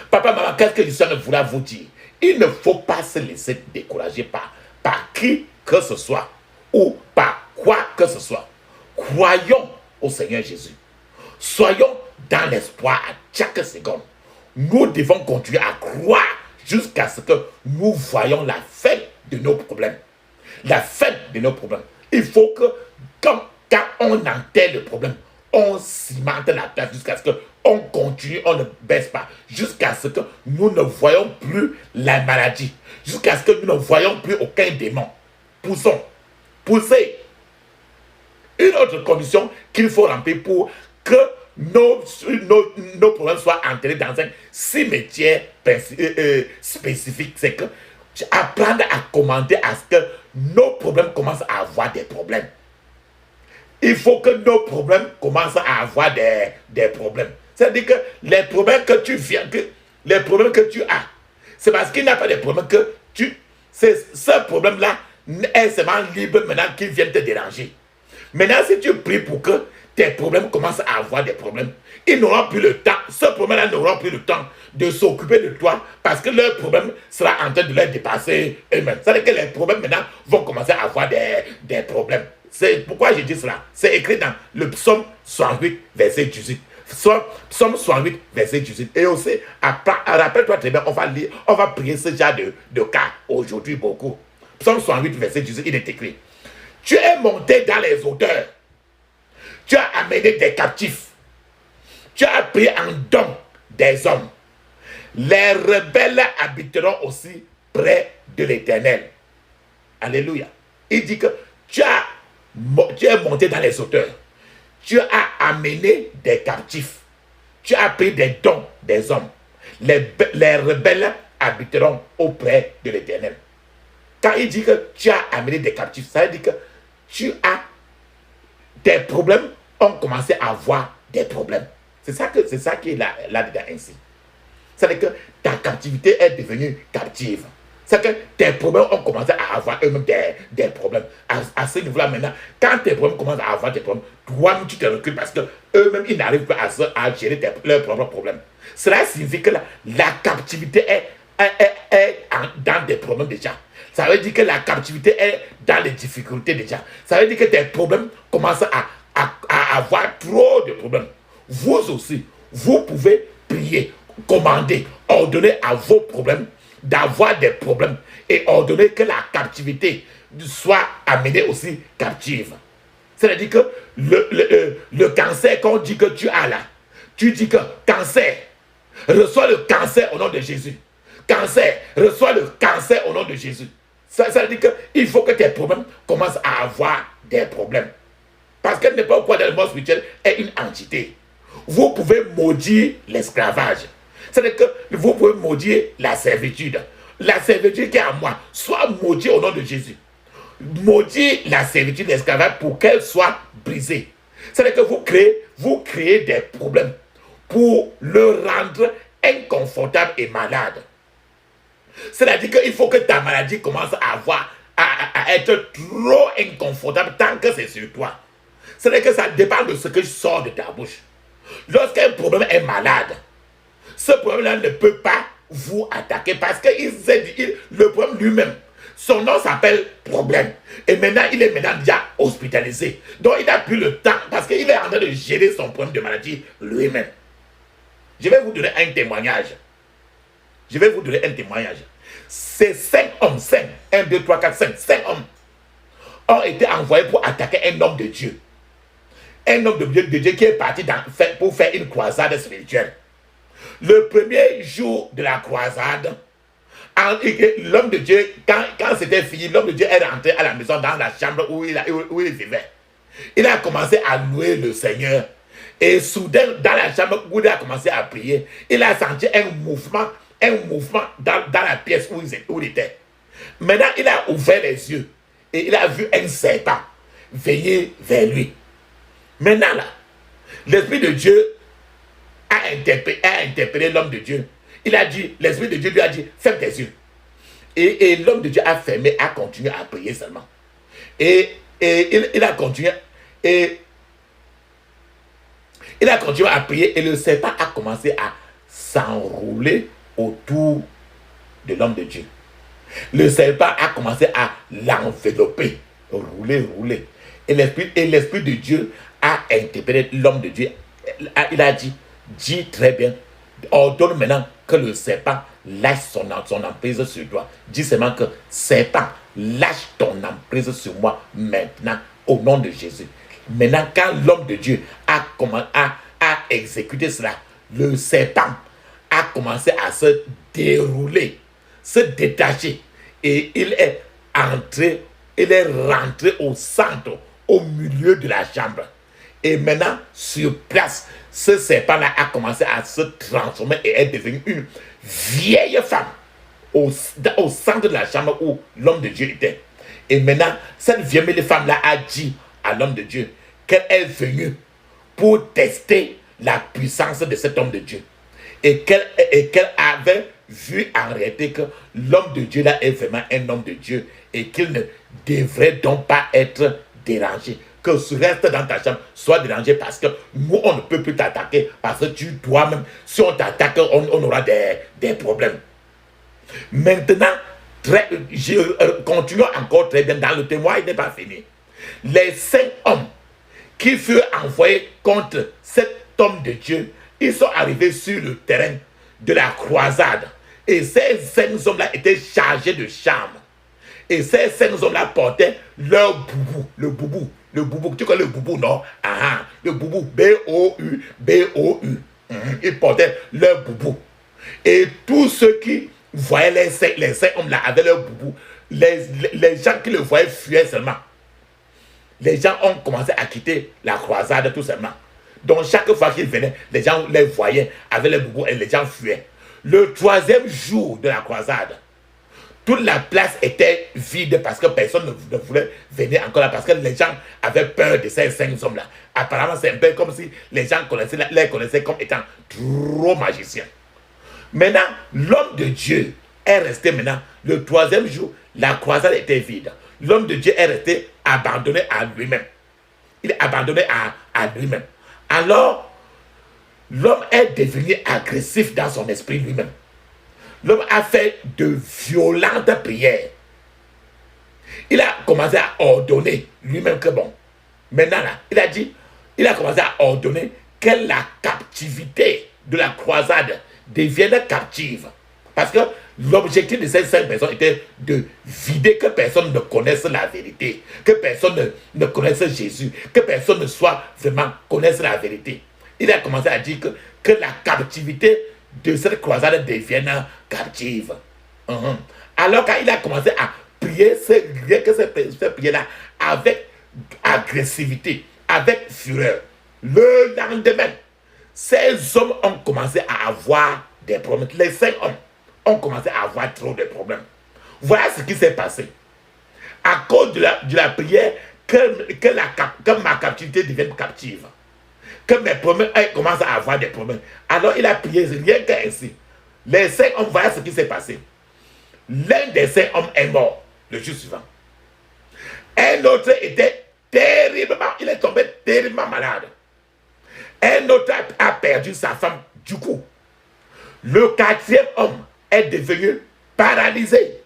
Speaker 1: Papa, maman, qu'est-ce que je suis en train de vouloir vous dire? Il ne faut pas se laisser décourager par qui que ce soit ou par quoi que ce soit. Croyons au Seigneur Jésus. Soyons dans l'espoir à chaque seconde. Nous devons continuer à croire jusqu'à ce que nous voyons la fin de nos problèmes. La fin de nos problèmes. Il faut que quand on enterre le problème, on cimente la place jusqu'à ce qu'on continue, on ne baisse pas. Jusqu'à ce que nous ne voyons plus la maladie. Jusqu'à ce que nous ne voyons plus aucun démon. Poussons. Poussez. Une autre condition qu'il faut remplir pour que nos problèmes soient enterrés dans un cimetière spécifique, c'est que apprendre à commander à ce que nos problèmes commencent à avoir des problèmes. Il faut que nos problèmes commencent à avoir des problèmes. C'est-à-dire que les problèmes que tu as, c'est parce qu'il n'y a pas de problème que ce problème-là est seulement libre maintenant qu'il vient te déranger. Maintenant, si tu pries pour que tes problèmes commencent à avoir des problèmes, ils n'auront plus le temps, ce problème-là n'aura plus le temps de s'occuper de toi parce que leur problème sera en train de les dépasser eux-mêmes. C'est-à-dire que les problèmes maintenant vont commencer à avoir des problèmes. C'est pourquoi je dis cela. C'est écrit dans le psaume 68, verset 18. Psaume 68, verset 18. Et aussi, rappelle-toi très bien, on va prier ce genre de cas aujourd'hui beaucoup. Psaume 68, verset 18, il est écrit: tu es monté dans les hauteurs. Tu as amené des captifs. Tu as pris en don des hommes. Les rebelles habiteront aussi près de l'Éternel. Alléluia. Il dit que tu es monté dans les hauteurs. Tu as amené des captifs. Tu as pris des dons des hommes. Les rebelles habiteront auprès de l'Éternel. Quand il dit que tu as amené des captifs, ça veut dire que tes problèmes ont commencé à avoir des problèmes. C'est ça qui est là-dedans ainsi. C'est-à-dire que ta captivité est devenue captive. C'est que tes problèmes ont commencé à avoir eux-mêmes des problèmes. À ce niveau-là, maintenant, quand tes problèmes commencent à avoir des problèmes, toi-même, tu te recules parce que eux-mêmes, ils n'arrivent pas à gérer leurs propres problèmes. Cela signifie que la captivité est dans des problèmes déjà. Ça veut dire que la captivité est dans les difficultés déjà. Ça veut dire que tes problèmes commencent à avoir trop de problèmes. Vous aussi, vous pouvez prier, commander, ordonner à vos problèmes d'avoir des problèmes et ordonner que la captivité soit amenée aussi captive. C'est-à-dire que le cancer qu'on dit que tu as là, tu dis que cancer, reçois le cancer au nom de Jésus. Cancer, reçois le cancer au nom de Jésus. Ça veut dire qu'il faut que tes problèmes commencent à avoir des problèmes. Parce que n'importe quoi dans le monde spirituel est une entité. Vous pouvez maudire l'esclavage. C'est-à-dire que vous pouvez maudire la servitude. La servitude qui est à moi, soit maudite au nom de Jésus. Maudire la servitude de l'esclavage pour qu'elle soit brisée. C'est-à-dire que vous créez des problèmes pour le rendre inconfortable et malade. C'est-à-dire qu'il faut que ta maladie commence à être trop inconfortable tant que c'est sur toi. C'est-à-dire que ça dépend de ce que sort de ta bouche. Lorsqu'un problème est malade, ce problème-là ne peut pas vous attaquer parce que le problème lui-même, son nom s'appelle problème. Et maintenant, il est maintenant déjà hospitalisé. Donc, il n'a plus le temps parce qu'il est en train de gérer son problème de maladie lui-même. Je vais vous donner un témoignage. Ces 5 hommes, 1, 2, 3, 4, 5 hommes ont été envoyés pour attaquer un homme de Dieu. Un homme de Dieu qui est parti pour faire une croisade spirituelle. Le premier jour de la croisade, l'homme de Dieu, quand c'était fini, l'homme de Dieu est rentré à la maison dans la chambre où il vivait. Il a commencé à louer le Seigneur. Et soudain, dans la chambre où il a commencé à prier, il a senti un mouvement dans la pièce où il était. Maintenant, il a ouvert les yeux et il a vu un serpent venir vers lui. Maintenant, là, l'Esprit de Dieu a interpellé l'homme de Dieu. L'Esprit de Dieu lui a dit, ferme tes yeux. Et l'homme de Dieu a fermé, a continué à prier seulement. Et il a continué. Et il a continué à prier et le serpent a commencé à s'enrouler autour de l'homme de Dieu. Le serpent a commencé à l'envelopper, rouler. Et l'Esprit de Dieu a interpellé l'homme de Dieu. Il a dit, dis très bien, ordonne maintenant que le serpent lâche son emprise sur toi. Dis seulement que serpent, lâche ton emprise sur moi maintenant, au nom de Jésus. Maintenant, quand l'homme de Dieu a exécuté cela, le serpent a commencé à se dérouler, se détacher. Et il est rentré au centre, au milieu de la chambre. Et maintenant, sur place, ce serpent-là a commencé à se transformer et est devenu une vieille femme au centre de la chambre où l'homme de Dieu était. Et maintenant, cette vieille femme-là a dit à l'homme de Dieu qu'elle est venue pour tester la puissance de cet homme de Dieu. Et qu'elle avait vu en réalité que l'homme de Dieu là est vraiment un homme de Dieu et qu'il ne devrait donc pas être dérangé. Que ce reste dans ta chambre soit dérangé parce que nous, on ne peut plus t'attaquer parce que tu dois même, si on t'attaque, on aura des problèmes. Maintenant, continuons encore très bien dans le témoin, il n'est pas fini. Les 5 hommes qui furent envoyés contre cet homme de Dieu, ils sont arrivés sur le terrain de la croisade. Et ces 5 hommes-là étaient chargés de charme. Et ces 5 hommes-là portaient leur boubou. Le boubou, tu connais le boubou, non? Le boubou, B-O-U. Ils portaient leur boubou. Et tous ceux qui voyaient les 5 hommes-là avec leur boubou, les gens qui le voyaient fuyaient seulement. Les gens ont commencé à quitter la croisade tout simplement. Donc chaque fois qu'ils venaient, les gens les voyaient avec les boubous et les gens fuyaient. Le 3e jour de la croisade, toute la place était vide parce que personne ne voulait venir encore là, parce que les gens avaient peur de ces 5 hommes-là. Apparemment, c'est un peu comme si les gens les connaissaient comme étant trop magiciens. Maintenant, l'homme de Dieu est resté maintenant. Le troisième jour, la croisade était vide. L'homme de Dieu est resté abandonné à lui-même. Il est abandonné à lui-même. Alors, l'homme est devenu agressif dans son esprit lui-même. L'homme a fait de violentes prières. Il a commencé à ordonner lui-même que bon. Maintenant, là, il a commencé à ordonner que la captivité de la croisade devienne captive. Parce que l'objectif de ces 5 personnes était de vider, que personne ne connaisse la vérité, que personne ne connaisse Jésus, que personne ne soit vraiment connaisse la vérité. Il a commencé à dire que la captivité de cette croisade devienne captive. Alors quand il a commencé à prier, cette prière-là avec agressivité, avec fureur, le lendemain, ces hommes ont commencé à avoir des problèmes. Les 5 hommes ont commencé à avoir trop de problèmes. Voilà ce qui s'est passé. À cause de la prière, que ma captivité devienne captive. Que mes problèmes commencent à avoir des problèmes. Alors il a prié rien qu'ainsi. Les 5 hommes, voilà ce qui s'est passé. L'un des 5 hommes est mort le jour suivant. Un autre était terriblement, il est tombé terriblement malade. Un autre a perdu sa femme du coup. Le 4e homme est devenu paralysé.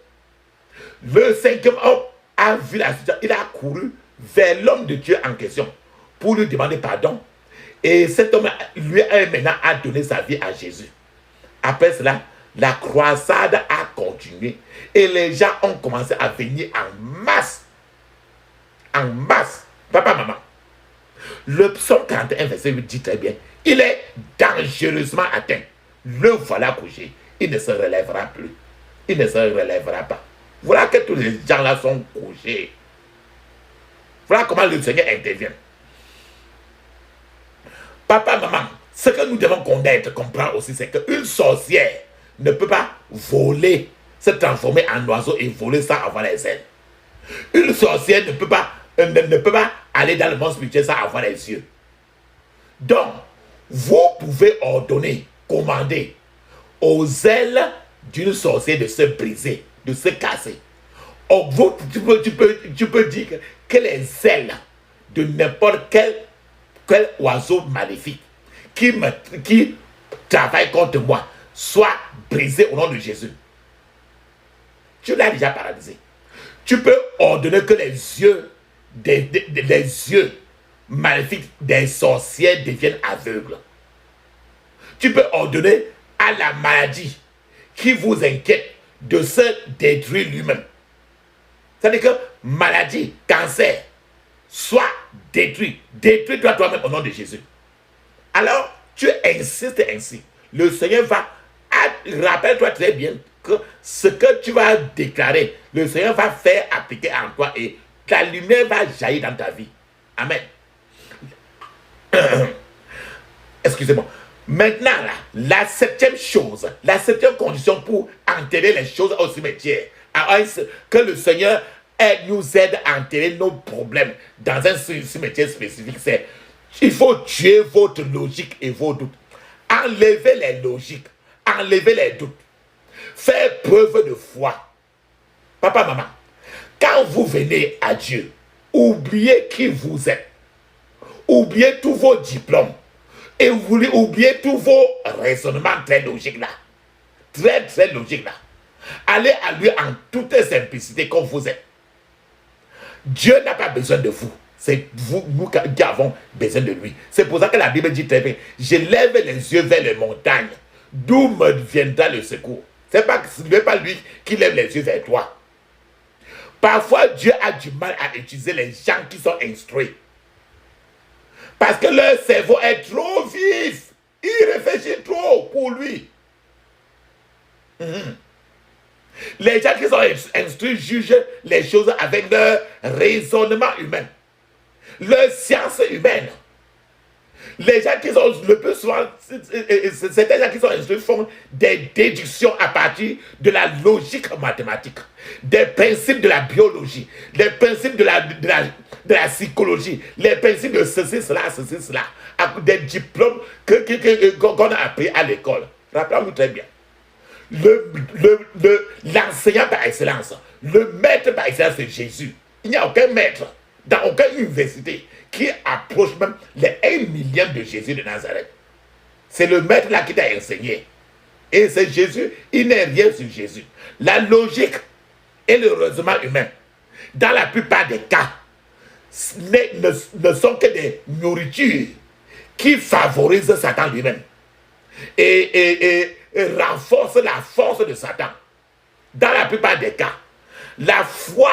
Speaker 1: Le 5e homme a vu la situation. Il a couru vers l'homme de Dieu en question pour lui demander pardon. Et cet homme, lui, maintenant, a donné sa vie à Jésus. Après cela, la croisade a continué. Et les gens ont commencé à venir en masse. En masse. Papa, maman. Le psaume 41, verset 8 dit très bien. Il est dangereusement atteint. Le voilà couché. Il ne se relèvera plus. Il ne se relèvera pas. Voilà que tous les gens là sont couchés. Voilà comment le Seigneur intervient. Papa, maman, ce que nous devons connaître, comprendre aussi, c'est qu'une sorcière ne peut pas voler, se transformer en oiseau et voler sans avoir les ailes. Une sorcière ne peut pas aller dans le monde spirituel sans avoir les yeux. Donc, vous pouvez ordonner, commander aux ailes d'une sorcière de se briser, de se casser. Or, tu peux dire que les ailes de n'importe quel oiseau maléfique qui travaille contre moi soient brisées au nom de Jésus. Tu l'as déjà paralysé. Tu peux ordonner que les yeux les yeux maléfiques des sorcières deviennent aveugles. Tu peux ordonner à la maladie qui vous inquiète de se détruire lui-même. C'est-à-dire que maladie, cancer, soit détruit. Détruis-toi toi-même au nom de Jésus. Alors, tu insistes ainsi. Le Seigneur va, rappelle-toi très bien que ce que tu vas déclarer, le Seigneur va faire appliquer en toi et ta lumière va jaillir dans ta vie. Amen. Excusez-moi. Maintenant, là, la 7e chose, la 7e condition pour enterrer les choses au cimetière, que le Seigneur nous aide à enterrer nos problèmes dans un cimetière spécifique, c'est il faut tuer votre logique et vos doutes. Enlevez les logiques, enlevez les doutes. Faire preuve de foi. Papa, maman, quand vous venez à Dieu, oubliez qui vous êtes. Oubliez tous vos diplômes. Et vous oubliez tous vos raisonnements très logiques là. Très, très logiques là. Allez à lui en toute simplicité comme vous êtes. Dieu n'a pas besoin de vous. C'est vous, nous qui avons besoin de lui. C'est pour ça que la Bible dit très bien, je lève les yeux vers les montagnes, d'où me viendra le secours. Ce n'est pas lui qui lève les yeux vers toi. Parfois, Dieu a du mal à utiliser les gens qui sont instruits. Parce que leur cerveau est trop vif. Il réfléchit trop pour lui. Les gens qui sont instruits jugent les choses avec leur raisonnement humain, leur science humaine. Les gens qui sont le plus souvent, certains gens qui sont instruits font des déductions à partir de la logique mathématique, des principes de la biologie, des principes de la psychologie, les principes de ceci, cela, des diplômes qu'on a appris à l'école. Rappelez-vous très bien. l'enseignant par excellence, le maître par excellence, c'est Jésus. Il n'y a aucun maître dans aucune université qui approche même les 1 millième de Jésus de Nazareth. C'est le maître là qui t'a enseigné. Et c'est Jésus, il n'est rien sur Jésus. La logique et le raisonnement humain, dans la plupart des cas, ne sont que des nourritures qui favorisent Satan lui-même et renforcent la force de Satan. Dans la plupart des cas, la foi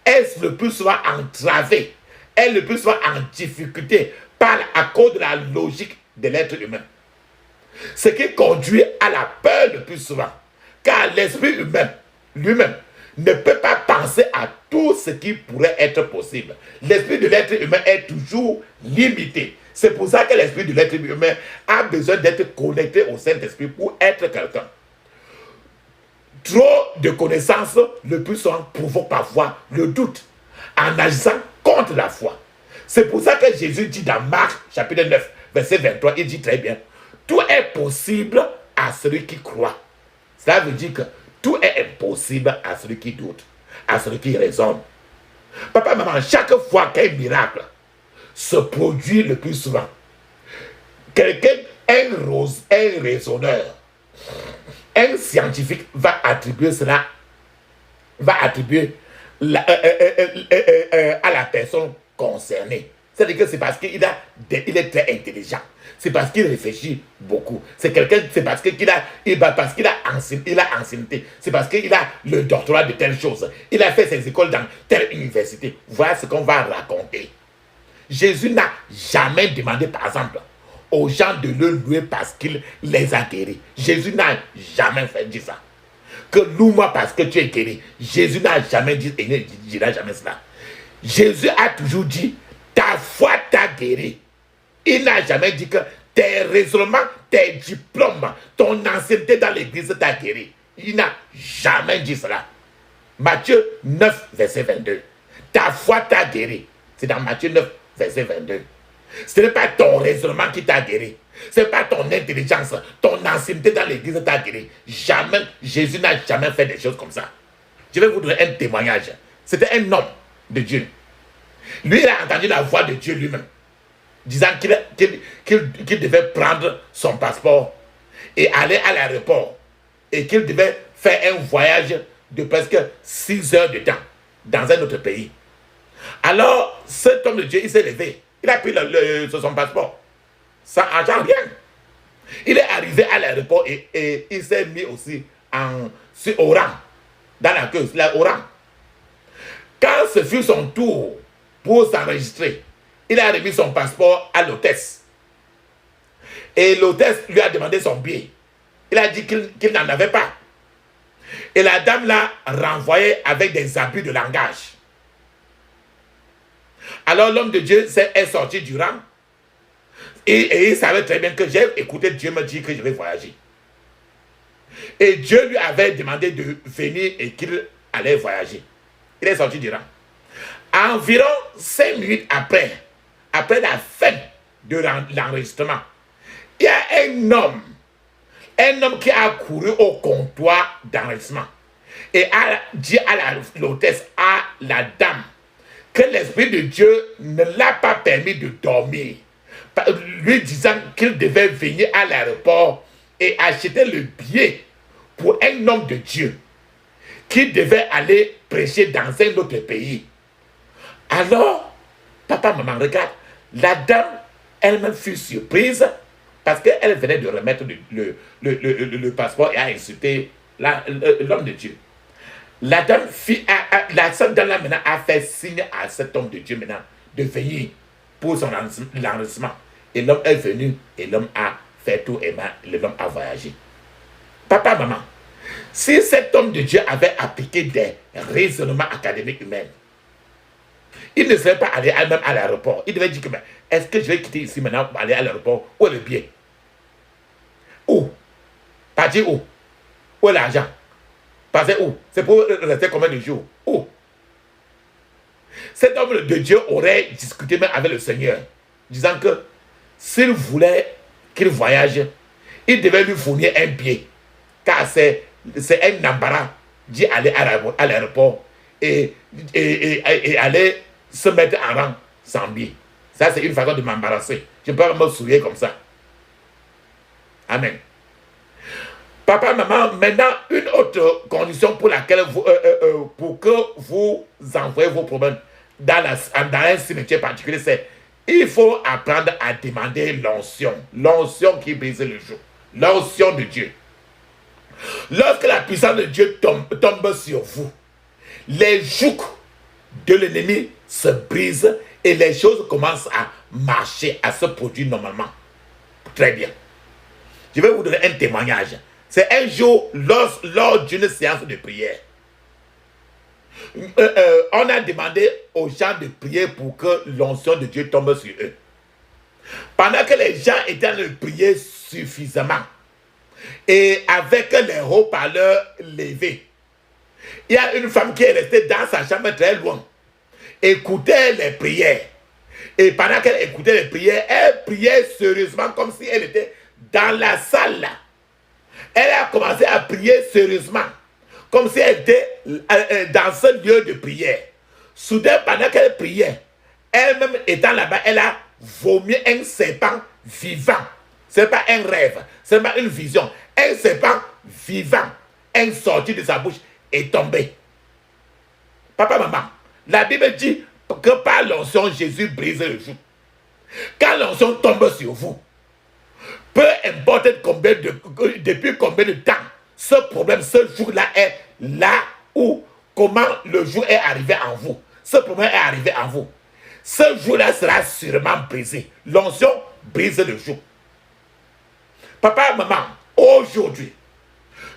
Speaker 1: est le plus souvent entravée, est le plus souvent en difficulté à cause de la logique de l'être humain. Ce qui conduit à la peur le plus souvent, car l'esprit humain lui-même ne peut pas penser à tout ce qui pourrait être possible. L'esprit de l'être humain est toujours limité. C'est pour ça que l'esprit de l'être humain a besoin d'être connecté au Saint-Esprit pour être quelqu'un. Trop de connaissances, le plus souvent, provoque parfois le doute en agissant contre la foi. C'est pour ça que Jésus dit dans Marc, chapitre 9, verset 23, il dit très bien, tout est possible à celui qui croit. Cela veut dire que tout est impossible à celui qui doute, à celui qui raisonne. Papa, maman, chaque fois qu'un miracle se produit le plus souvent, quelqu'un, un raisonneur, un scientifique va attribuer cela, à la personne concernée. C'est-à-dire que c'est parce qu'il est très intelligent. C'est parce qu'il réfléchit beaucoup. C'est parce qu'il a ancienneté. C'est parce qu'il a le doctorat de telle chose. Il a fait ses écoles dans telle université. Voilà ce qu'on va raconter. Jésus n'a jamais demandé, par exemple, aux gens de le louer parce qu'il les a guéris. Jésus n'a jamais dit ça. Que loue-moi parce que tu es guéri. Jésus n'a jamais dit, et ne dira jamais cela. Jésus a toujours dit, ta foi t'a guéri. Il n'a jamais dit que tes raisonnements, tes diplômes, ton ancienneté dans l'église t'a guéri. Il n'a jamais dit cela. Matthieu 9, verset 22. Ta foi t'a guéri. C'est dans Matthieu 9, verset 22. Ce n'est pas ton raisonnement qui t'a guéri. Ce n'est pas ton intelligence, ton ancienneté dans l'église t'a guéri. Jamais, Jésus n'a jamais fait des choses comme ça. Je vais vous donner un témoignage. C'était un homme de Dieu. Lui, il a entendu la voix de Dieu lui-même, disant qu'il devait prendre son passeport et aller à l'aéroport. Et qu'il devait faire un voyage de presque 6 heures de temps dans un autre pays. Alors, cet homme de Dieu, il s'est levé. Il a pris son passeport. Sans argent, rien. Il est arrivé à l'aéroport et il s'est mis aussi au rang. Dans la queue, au rang. Quand ce fut son tour pour s'enregistrer, il a remis son passeport à l'hôtesse. Et l'hôtesse lui a demandé son billet. Il a dit qu'il n'en avait pas. Et la dame l'a renvoyé avec des abus de langage. Alors l'homme de Dieu est sorti du rang. Et il savait très bien que j'ai écouté Dieu me dire que je vais voyager. Et Dieu lui avait demandé de venir et qu'il allait voyager. Il est sorti du rang. Environ 5 minutes après la fin de l'enregistrement, il y a un homme qui a couru au comptoir d'enregistrement et a dit à l'hôtesse, à la dame, que l'Esprit de Dieu ne l'a pas permis de dormir, lui disant qu'il devait venir à l'aéroport et acheter le billet pour un homme de Dieu qui devait aller prêcher dans un autre pays. Alors, papa, maman, regarde, la dame elle-même fut surprise parce qu'elle venait de remettre le passeport et a insulté l'homme de Dieu. La dame cette dame-là maintenant a fait signe à cet homme de Dieu maintenant de venir pour son enregistrement. Et l'homme est venu et l'homme a fait tout et l'homme a voyagé. Papa, maman, si cet homme de Dieu avait appliqué des raisonnements académiques humains, il ne serait pas allé même à l'aéroport. Il devait dire que, est-ce que je vais quitter ici maintenant pour aller à l'aéroport? Où est le billet? Où? Partir où? Où est l'argent? Passer où? C'est pour rester combien de jours? Où? Cet homme de Dieu aurait discuté même avec le Seigneur, disant que s'il voulait qu'il voyage, il devait lui fournir un billet car c'est un embarras d'y aller à l'aéroport et aller se mettre en rang sans billet. Ça, c'est une façon de m'embarrasser. Je ne peux pas me souiller comme ça. Amen. Papa, maman, maintenant, une autre condition pour laquelle pour que vous envoyez vos problèmes dans un cimetière particulier, c'est il faut apprendre à demander l'onction. L'onction qui brise le joug. L'onction de Dieu. Lorsque la puissance de Dieu tombe sur vous, les jougs de l'ennemi se brisent et les choses commencent à marcher, à se produire normalement. Très bien. Je vais vous donner un témoignage. C'est un jour, lors d'une séance de prière, on a demandé aux gens de prier pour que l'onction de Dieu tombe sur eux. Pendant que les gens étaient en train de prier suffisamment, et avec les haut-parleurs levés, il y a une femme qui est restée dans sa chambre très loin, écoutait les prières. Et pendant qu'elle écoutait les prières, elle priait sérieusement comme si elle était dans la salle. Elle a commencé à prier sérieusement, comme si elle était dans ce lieu de prière. Soudain, pendant qu'elle priait, elle-même étant là-bas, elle a vomi un serpent vivant. Ce n'est pas un rêve, ce n'est pas une vision. Un serpent vivant est sorti de sa bouche et tombé. Papa, maman, la Bible dit que par l'onction, Jésus brise le joug. Quand l'onction tombe sur vous, peu importe depuis combien de temps ce problème, ce jour-là est là où, comment le jour est arrivé en vous. Ce problème est arrivé en vous. Ce jour-là sera sûrement brisé. L'onction brise le joug. Papa, maman, aujourd'hui,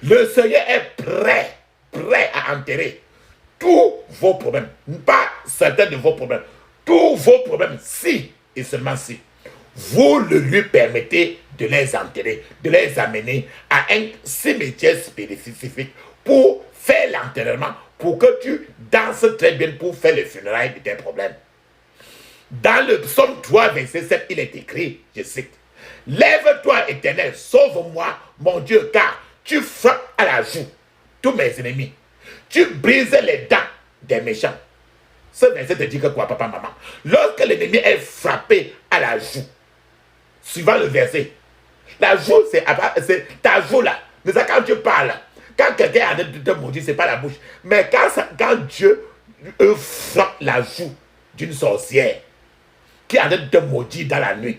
Speaker 1: le Seigneur est prêt à enterrer tous vos problèmes. Pas certains de vos problèmes. Tous vos problèmes, si et seulement si vous le lui permettez de les enterrer, de les amener à un cimetière spécifique pour faire l'enterrement, pour que tu danses très bien pour faire le funérail de tes problèmes. Dans le psaume 3, verset 7, il est écrit, je cite, « Lève-toi, Éternel, sauve-moi, mon Dieu, car tu frappes à la joue tous mes ennemis. Tu brises les dents des méchants. » Ce verset te dit que quoi, papa, maman? Lorsque l'ennemi est frappé à la joue, suivant le verset, la joue, c'est ta joue là. Mais ça, quand tu parles, quand quelqu'un a de te maudire, ce n'est pas la bouche. Mais quand Dieu frappe la joue d'une sorcière qui a de te maudire dans la nuit,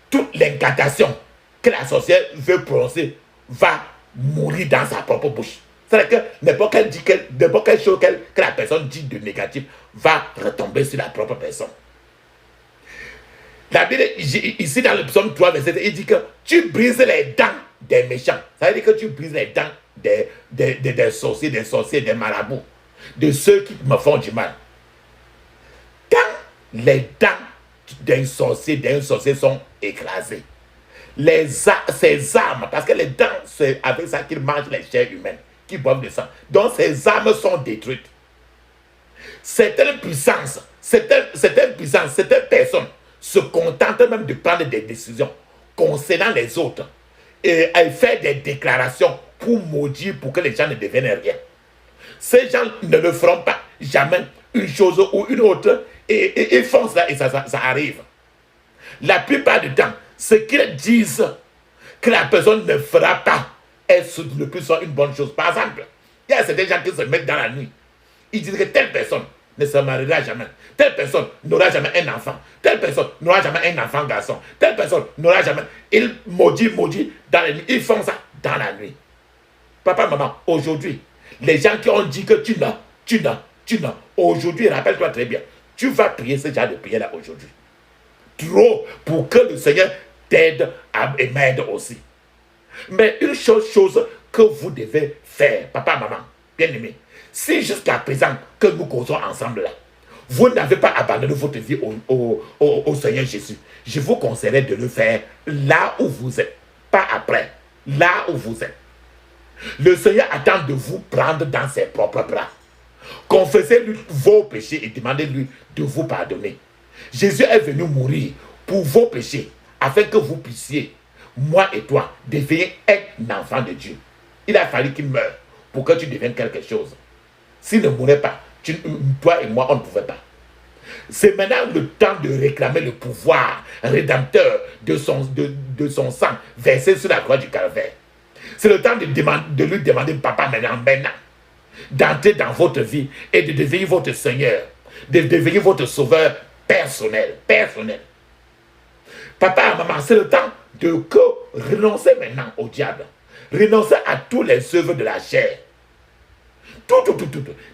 Speaker 1: toute l'incantation que la sorcière veut prononcer va mourir dans sa propre bouche. C'est-à-dire que n'importe quelle chose que la personne dit de négatif va retomber sur la propre personne. La Bible, ici dans le psaume 3, verset 1, il dit que tu brises les dents des méchants. Ça veut dire que tu brises les dents des sorciers, des marabouts, de ceux qui me font du mal. Quand les dents d'un sorcier sont écrasées, ces armes, parce que les dents, c'est avec ça qu'ils mangent les chairs humaines, qui boivent le sang. Donc ces armes sont détruites. Certaines puissances, certaines personnes se contentent même de prendre des décisions concernant les autres et faire des déclarations pour maudire, pour que les gens ne deviennent rien. Ces gens ne le feront pas jamais une chose ou une autre et ils font ça et ça arrive. La plupart du temps, ce qu'ils disent que la personne ne fera pas est le plus souvent une bonne chose. Par exemple, il y a certains gens qui se mettent dans la nuit. Ils disent que telle personne ne se mariera jamais. Telle personne n'aura jamais un enfant. Telle personne n'aura jamais un enfant garçon. Telle personne n'aura jamais... Ils maudit dans la nuit. Ils font ça dans la nuit. Papa, maman, aujourd'hui, les gens qui ont dit que tu n'as, aujourd'hui, rappelle-toi très bien, tu vas prier ce genre de prière-là aujourd'hui. Trop pour que le Seigneur t'aide et m'aide aussi. Mais une chose que vous devez faire, papa, maman, bien-aimé, si jusqu'à présent que nous causons ensemble là, vous n'avez pas abandonné votre vie au Seigneur Jésus, je vous conseillerais de le faire là où vous êtes, pas après, là où vous êtes. Le Seigneur attend de vous prendre dans ses propres bras. Confessez-lui vos péchés et demandez-lui de vous pardonner. Jésus est venu mourir pour vos péchés, afin que vous puissiez moi et toi, devenir un enfant de Dieu. Il a fallu qu'il meure pour que tu deviennes quelque chose. S'il ne mourait pas, toi et moi, on ne pouvait pas. C'est maintenant le temps de réclamer le pouvoir rédempteur de son sang versé sur la croix du calvaire. C'est le temps de lui demander, papa, maintenant, d'entrer dans votre vie et de devenir votre Seigneur, de devenir votre sauveur personnel. Papa, maman, c'est le temps de renoncer maintenant au diable. Renoncer à tous les œuvres de la chair. Tout.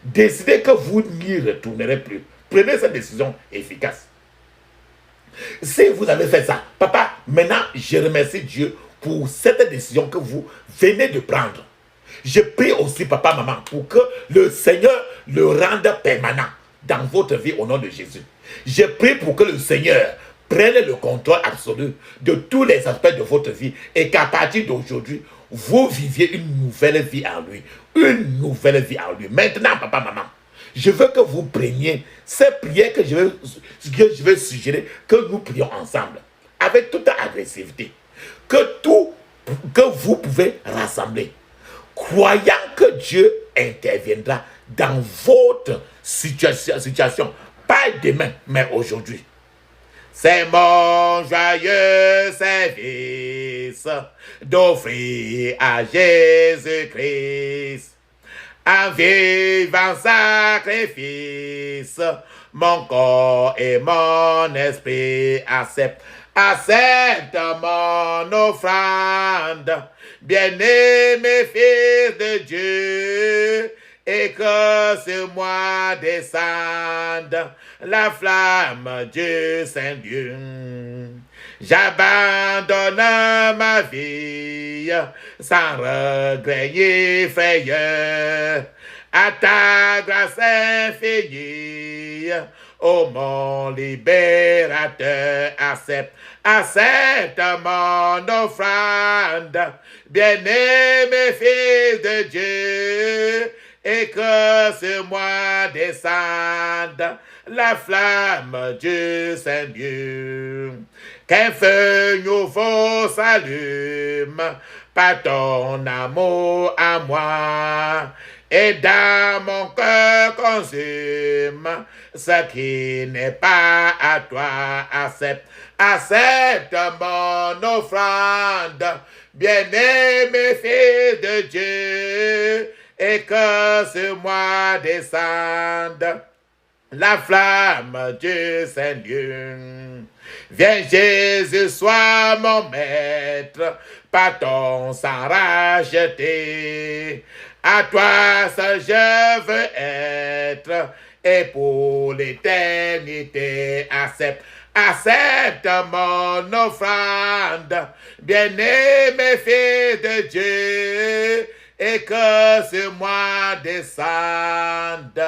Speaker 1: Décidez que vous n'y retournerez plus. Prenez cette décision efficace. Si vous avez fait ça, papa, maintenant, je remercie Dieu pour cette décision que vous venez de prendre. Je prie aussi, papa, maman, pour que le Seigneur le rende permanent dans votre vie au nom de Jésus. Je prie pour que le Seigneur prenne le contrôle absolu de tous les aspects de votre vie et qu'à partir d'aujourd'hui, vous viviez une nouvelle vie en lui. Une nouvelle vie en lui. Maintenant, papa, maman, je veux que vous preniez ces prières que je vais suggérer, que nous prions ensemble, avec toute agressivité, que vous pouvez rassembler, croyant que Dieu interviendra dans votre situation, pas demain, mais aujourd'hui. C'est mon joyeux service d'offrir à Jésus-Christ un vivant sacrifice. Mon corps et mon esprit acceptent mon offrande. Bien-aimé fils de Dieu, et que sur moi descende la flamme du Saint-Dieu. J'abandonne ma vie sans regret ni frayeur à ta grâce infinie. Ô mon libérateur, accepte mon offrande. Bien-aimé fils de Dieu, et que sur moi descende la flamme du Saint-Dieu. Qu'un feu nouveau s'allume par ton amour à moi, et dans mon cœur consume ce qui n'est pas à toi. Accepte mon offrande, bien-aimé fils de Dieu, et que sur moi descende la flamme du Saint-Dieu. Viens Jésus, sois mon maître, par ton sang racheté. À toi seul je veux être, et pour l'éternité accepte mon offrande, bien-aimé fils de Dieu, et que sur moi descende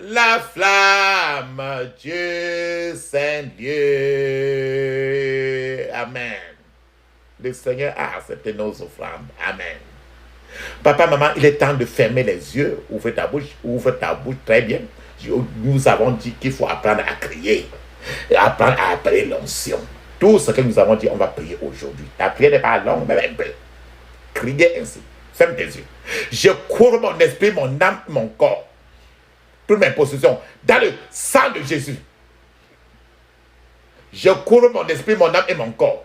Speaker 1: la flamme du Saint-Dieu. Amen. Le Seigneur a accepté nos offrandes. Amen. Papa, maman, il est temps de fermer les yeux. Ouvre ta bouche très bien. Nous avons dit qu'il faut apprendre à crier, apprendre à appeler l'onction. Tout ce que nous avons dit, on va prier aujourd'hui. La prière n'est pas longue, mais un peu. Criez ainsi. Ferme tes yeux. Je cours mon esprit, mon âme, mon corps, toutes mes possessions, dans le sang de Jésus. Je cours mon esprit, mon âme et mon corps,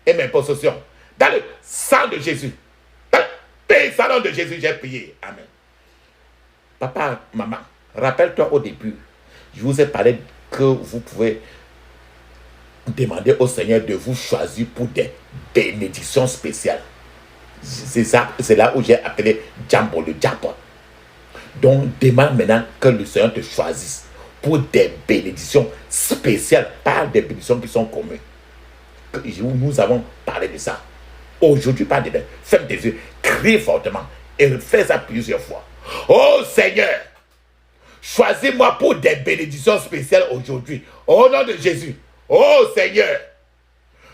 Speaker 1: et mes possessions, dans le sang de Jésus. Dans le puissant de Jésus, j'ai prié. Amen. Papa, maman, rappelle-toi au début, je vous ai parlé que vous pouvez demander au Seigneur de vous choisir pour des bénédictions spéciales. C'est là où j'ai appelé Jambo, le jackpot. Donc, demande maintenant que le Seigneur te choisisse pour des bénédictions spéciales, pas des bénédictions qui sont communes. Nous avons parlé de ça. Aujourd'hui, pas demain. Ferme tes yeux, crie fortement et fais ça plusieurs fois. Oh Seigneur, choisis-moi pour des bénédictions spéciales aujourd'hui. Au nom de Jésus. Oh Seigneur,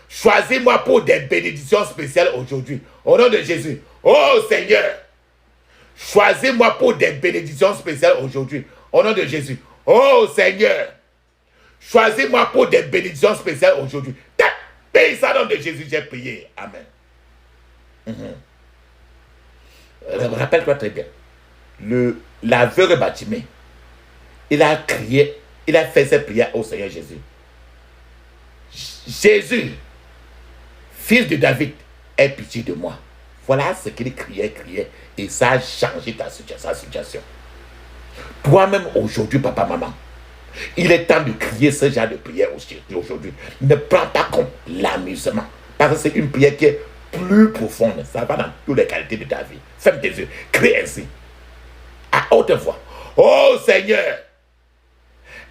Speaker 1: choisis-moi pour des bénédictions spéciales aujourd'hui. Au nom de Jésus. Oh Seigneur, choisis-moi pour des bénédictions spéciales aujourd'hui. Au nom de Jésus. Oh Seigneur, choisis-moi pour des bénédictions spéciales aujourd'hui. puissant nom de Jésus, j'ai prié. Amen. Rappelle-toi très bien. L'aveugle Bartimée, il a crié, il a fait ses prières au Seigneur Jésus. Jésus, fils de David, aie pitié de moi. Voilà ce qu'il criait, et ça a changé sa situation. Toi-même aujourd'hui, papa, maman, il est temps de crier ce genre de prière aujourd'hui. Ne prends pas comme l'amusement, parce que c'est une prière qui est plus profonde. Ça va dans toutes les qualités de ta vie. Ferme tes yeux, crie ainsi, à haute voix. Oh Seigneur,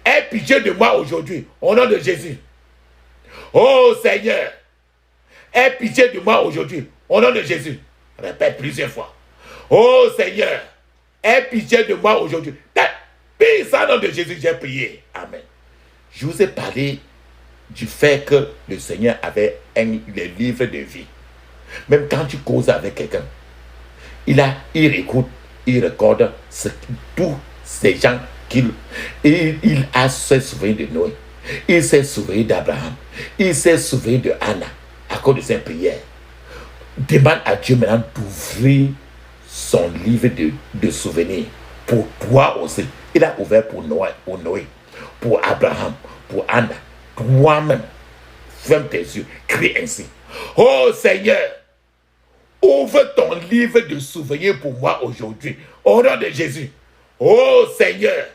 Speaker 1: aie pitié de moi aujourd'hui, au nom de Jésus. Oh Seigneur, aie pitié de moi aujourd'hui, au nom de Jésus. Répète plusieurs fois. Oh Seigneur, aie pitié de moi aujourd'hui. Puissant nom de Jésus, j'ai prié. Amen. Je vous ai parlé du fait que le Seigneur avait les livres de vie. Même quand tu causes avec quelqu'un, il écoute, il recorde tous ces gens il a se souvenu de Noé. Il s'est souvenu d'Abraham. Il s'est souvenu de Anna à cause de ses prières. Demande à Dieu maintenant d'ouvrir son livre de souvenirs pour toi aussi. Il a ouvert pour Noé, pour Abraham, pour Anna. Toi-même, ferme tes yeux, crie ainsi. Oh Seigneur, ouvre ton livre de souvenirs pour moi aujourd'hui, au nom de Jésus. Oh Seigneur,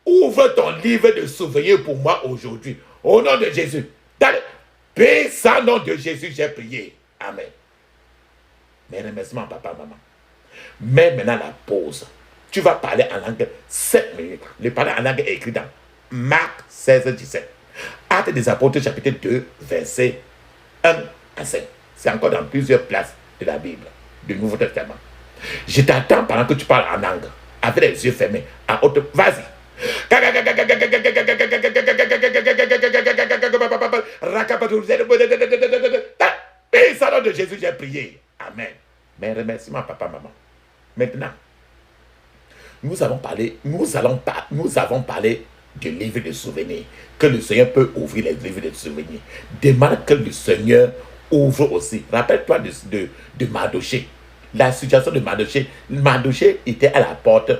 Speaker 1: ouvre ton livre de souvenirs pour moi aujourd'hui, au nom de Jésus. Dans le puissant nom de Jésus, j'ai prié. Amen. Mes remerciements, papa, maman. Mets maintenant la pause. Tu vas parler en langue 7 minutes. Le parler en langue est écrit dans Marc 16, 17. Actes des Apôtres, chapitre 2, verset 1 à 5. C'est encore dans plusieurs places de la Bible, du Nouveau Testament. Je t'attends pendant que tu parles en langue, avec les yeux fermés, en haute. Vas-y. Et ça nom de Jésus, j'ai prié. Amen. Mes remerciements, papa, maman. Maintenant, nous avons parlé du livre de souvenirs, que le Seigneur peut ouvrir les livres de souvenirs. Demande que le Seigneur ouvre aussi. Rappelle-toi de Mardoché. La situation de Mardoché. Mardoché était à la porte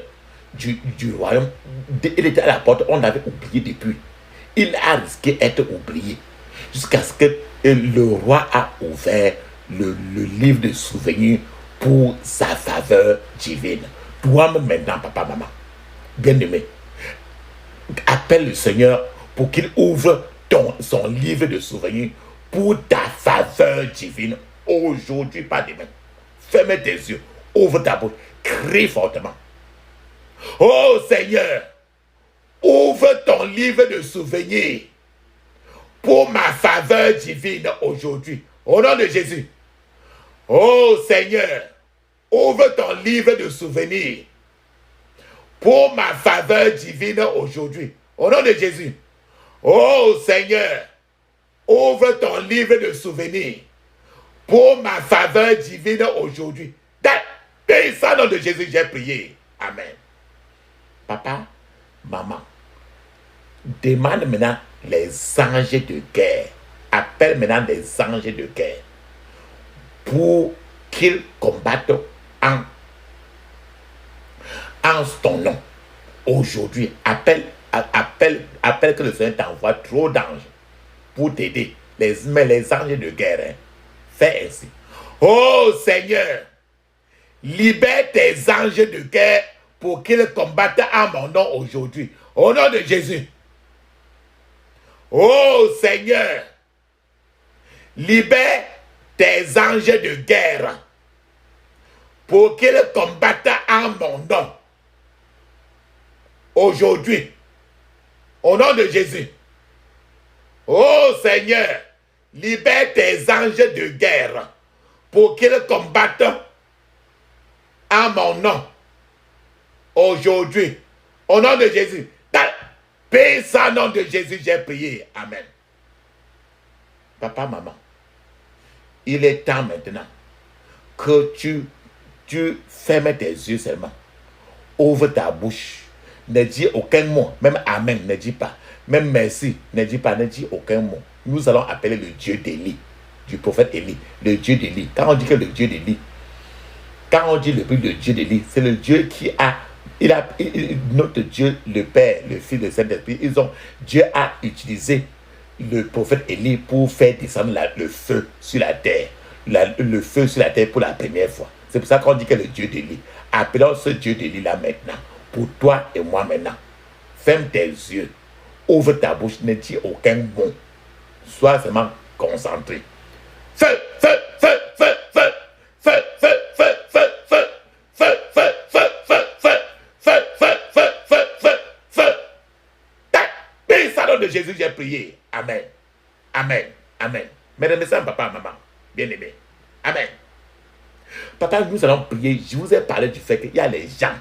Speaker 1: du royaume. Il était à la porte, on l'avait oublié depuis. Il a risqué d'être oublié. Jusqu'à ce que le roi a ouvert le livre de souvenirs pour sa faveur divine. Toi-même maintenant, papa, maman, bien-aimé, appelle le Seigneur pour qu'il ouvre son livre de souvenirs pour ta faveur divine aujourd'hui, pas demain. Ferme tes yeux, ouvre ta bouche, crie fortement. Oh Seigneur, ouvre ton livre de souvenirs pour ma faveur divine aujourd'hui, au nom de Jésus. Oh Seigneur, ouvre ton livre de souvenirs pour ma faveur divine aujourd'hui, au nom de Jésus. Oh Seigneur, ouvre ton livre de souvenirs pour ma faveur divine aujourd'hui. Dans le puissant nom de Jésus, j'ai prié. Amen. Papa, maman, demande maintenant les anges de guerre. Appelle maintenant les anges de guerre pour qu'ils combattent en ton nom. Aujourd'hui, appelle que le Seigneur t'envoie trop d'anges pour t'aider. Mais les anges de guerre, hein, fais ainsi. Oh Seigneur, libère tes anges de guerre pour qu'ils combattent en mon nom aujourd'hui. Au nom de Jésus. Oh Seigneur, libère tes anges de guerre pour qu'ils combattent en mon nom aujourd'hui, au nom de Jésus. Oh Seigneur, libère tes anges de guerre pour qu'ils combattent en mon nom aujourd'hui, au nom de Jésus. Dans le puissant nom de Jésus, j'ai prié. Amen. Papa, maman, il est temps maintenant que tu fermes tes yeux seulement. Ouvre ta bouche. Ne dis aucun mot, même Amen, ne dis pas. Même merci, ne dis pas, ne dis aucun mot. Nous allons appeler le Dieu d'Élie, du prophète Élie, le Dieu d'Élie. Quand on dit que le Dieu d'Élie, quand on dit le Dieu d'Élie, c'est le Dieu qui a, notre Dieu, le Père, le Fils, le Saint-Esprit, Dieu a utilisé le prophète Élie pour faire descendre le feu sur la terre. Le feu sur la terre pour la première fois. C'est pour ça qu'on dit que le Dieu d'Élie. Appelons ce Dieu d'Élie là maintenant. Pour toi et moi maintenant. Ferme tes yeux. Ouvre ta bouche. Ne dis aucun mot. Sois seulement concentré. Feu, feu, feu, feu, feu. Feu, feu, feu, feu, feu. Feu, feu, feu, feu, feu. Feu, feu, feu, feu, feu, feu. Tac. Bénis ça, nom de Jésus, j'ai prié. Amen. Amen. Amen. Mesdames et messieurs, papa, maman, bien-aimé. Amen. Papa, nous allons prier. Je vous ai parlé du fait qu'il y a les gens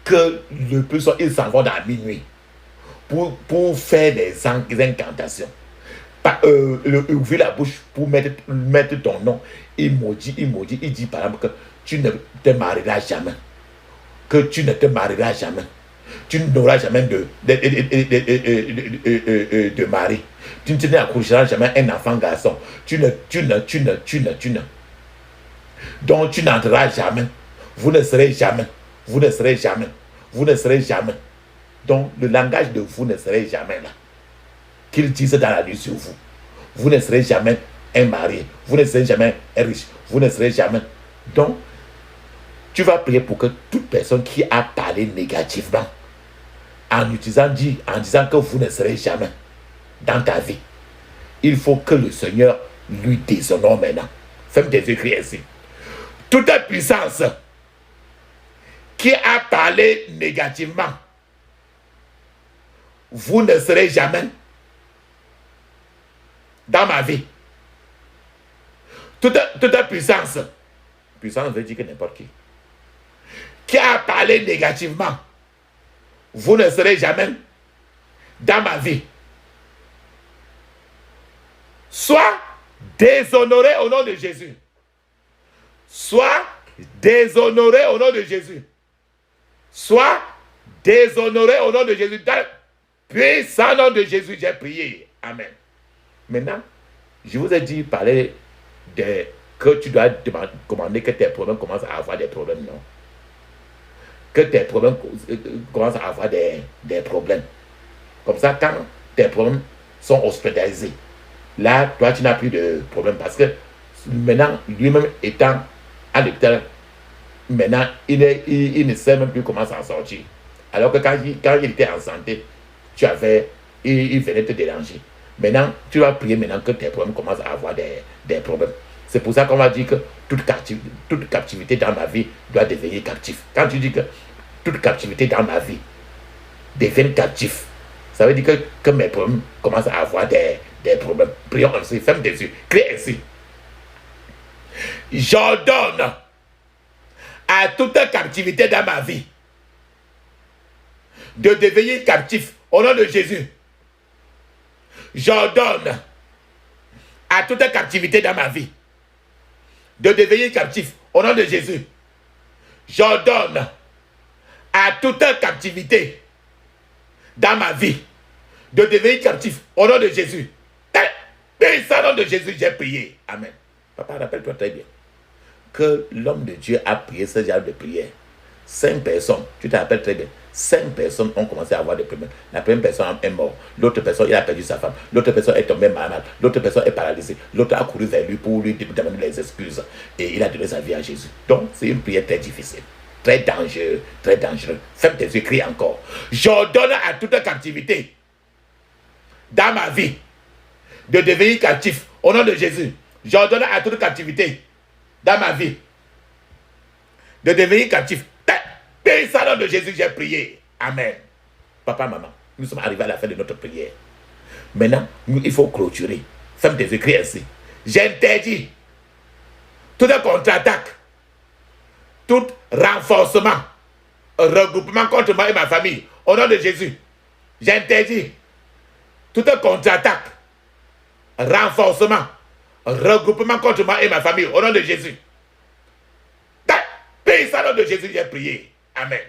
Speaker 1: que le plus souvent, ils s'en vont dans la minuit pour faire des incantations. Ouvrir la bouche pour mettre ton nom. Il maudit. Il dit par exemple que tu ne te marieras jamais. Que tu ne te marieras jamais. Tu n'auras jamais de mari. Tu ne n'accoucheras jamais un enfant garçon. Tu ne. Donc tu n'entreras jamais. Vous ne serez jamais. Vous ne serez jamais. Vous ne serez jamais. Donc le langage de vous ne serez jamais là. Qu'ils disent dans la nuit sur vous. Vous ne serez jamais un mari. Vous ne serez jamais un riche. Vous ne serez jamais. Donc, tu vas prier pour que toute personne qui a parlé négativement, en disant que vous ne serez jamais dans ta vie, il faut que le Seigneur lui déshonore maintenant. Fais-moi des écrits ainsi. Toute puissance qui a parlé négativement, vous ne serez jamais dans ma vie. Toute puissance veut dire que n'importe qui a parlé négativement, vous ne serez jamais dans ma vie. Sois déshonoré au nom de Jésus. Sois déshonoré au nom de Jésus. Sois déshonoré au nom de Jésus. Dans le puissant nom de Jésus, j'ai prié. Amen. Maintenant, je vous ai dit parler que tu dois commander que tes problèmes commencent à avoir des problèmes, non? Que tes problèmes commencent à avoir des problèmes. Comme ça, quand tes problèmes sont hospitalisés, là, toi, tu n'as plus de problème parce que maintenant, lui-même étant à l'hôpital, maintenant, il ne sait même plus comment s'en sortir. Alors que quand il était en santé, il venait te déranger. Maintenant, tu vas prier maintenant que tes problèmes commencent à avoir des problèmes. C'est pour ça qu'on va dire que toute captivité dans ma vie doit devenir captif. Quand tu dis que toute captivité dans ma vie devient captif, ça veut dire que mes problèmes commencent à avoir des problèmes. Prions ainsi, ferme des yeux, crie ainsi. J'ordonne à toute captivité dans ma vie de devenir captif au nom de Jésus. J'ordonne à toute captivité dans ma vie de devenir captif au nom de Jésus. J'ordonne à toute captivité dans ma vie de devenir captif au nom de Jésus. Au nom de Jésus, j'ai prié. Amen. Papa, rappelle-toi très bien que l'homme de Dieu a prié ce genre de prière. 5 personnes, tu te rappelles très bien, 5 personnes ont commencé à avoir des problèmes. La première personne est morte, l'autre personne, il a perdu sa femme, l'autre personne est tombée malade, l'autre personne est paralysée, l'autre a couru vers lui pour lui demander les excuses et il a donné sa vie à Jésus. Donc, c'est une prière très difficile, très dangereuse, très dangereuse. Ferme tes yeux, crie encore. J'ordonne à toute captivité dans ma vie de devenir captif au nom de Jésus. J'ordonne à toute captivité dans ma vie de devenir captif. Au nom de Jésus, j'ai prié. Amen. Papa, maman, nous sommes arrivés à la fin de notre prière. Maintenant, il faut clôturer. Ferme tes yeux, crie ainsi. J'interdis toute contre-attaque, tout renforcement, regroupement contre moi et ma famille. Au nom de Jésus, j'interdis toute contre-attaque, renforcement, regroupement contre moi et ma famille. Au nom de Jésus. Au nom de Jésus, j'ai prié. Amen.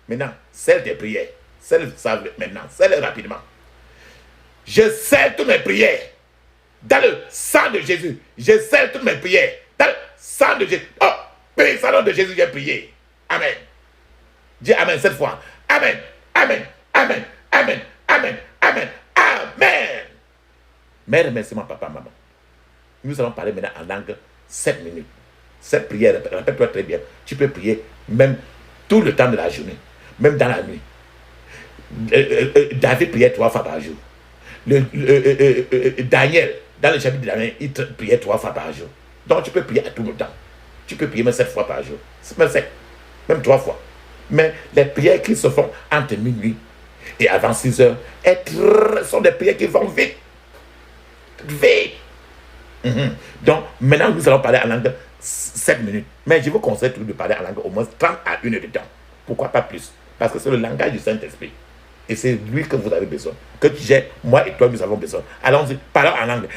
Speaker 1: Maintenant, celle des prières. Celle maintenant. Celle rapidement. Je scelle toutes mes prières dans le sang de Jésus. Je scelle toutes mes prières dans le sang de Jésus. Oh, puissant nom de Jésus, j'ai prié. Amen. Dis Amen cette fois. Amen. Amen. Amen. Amen. Amen. Amen. Amen. Mes remerciements, papa, maman. Nous allons parler maintenant en langue 7 minutes. Cette prière, répète-toi très bien. Tu peux prier même tout le temps de la journée, même dans la nuit. David priait 3 fois par jour. Daniel, dans le chapitre de Daniel, il priait 3 fois par jour. Donc tu peux prier à tout le temps. Tu peux prier même 7 fois par jour. Même 3 fois. Mais les prières qui se font entre minuit et avant 6 heures sont des prières qui vont vite. Vite. Donc maintenant nous allons parler en langue 7 minutes. Mais je vous conseille toujours de parler en langue au moins 30 à 1 heure de temps. Pourquoi pas plus? Parce que c'est le langage du Saint-Esprit. Et c'est lui que vous avez besoin. Que j'ai, moi et toi, nous avons besoin. Allons-y, parlons en langue.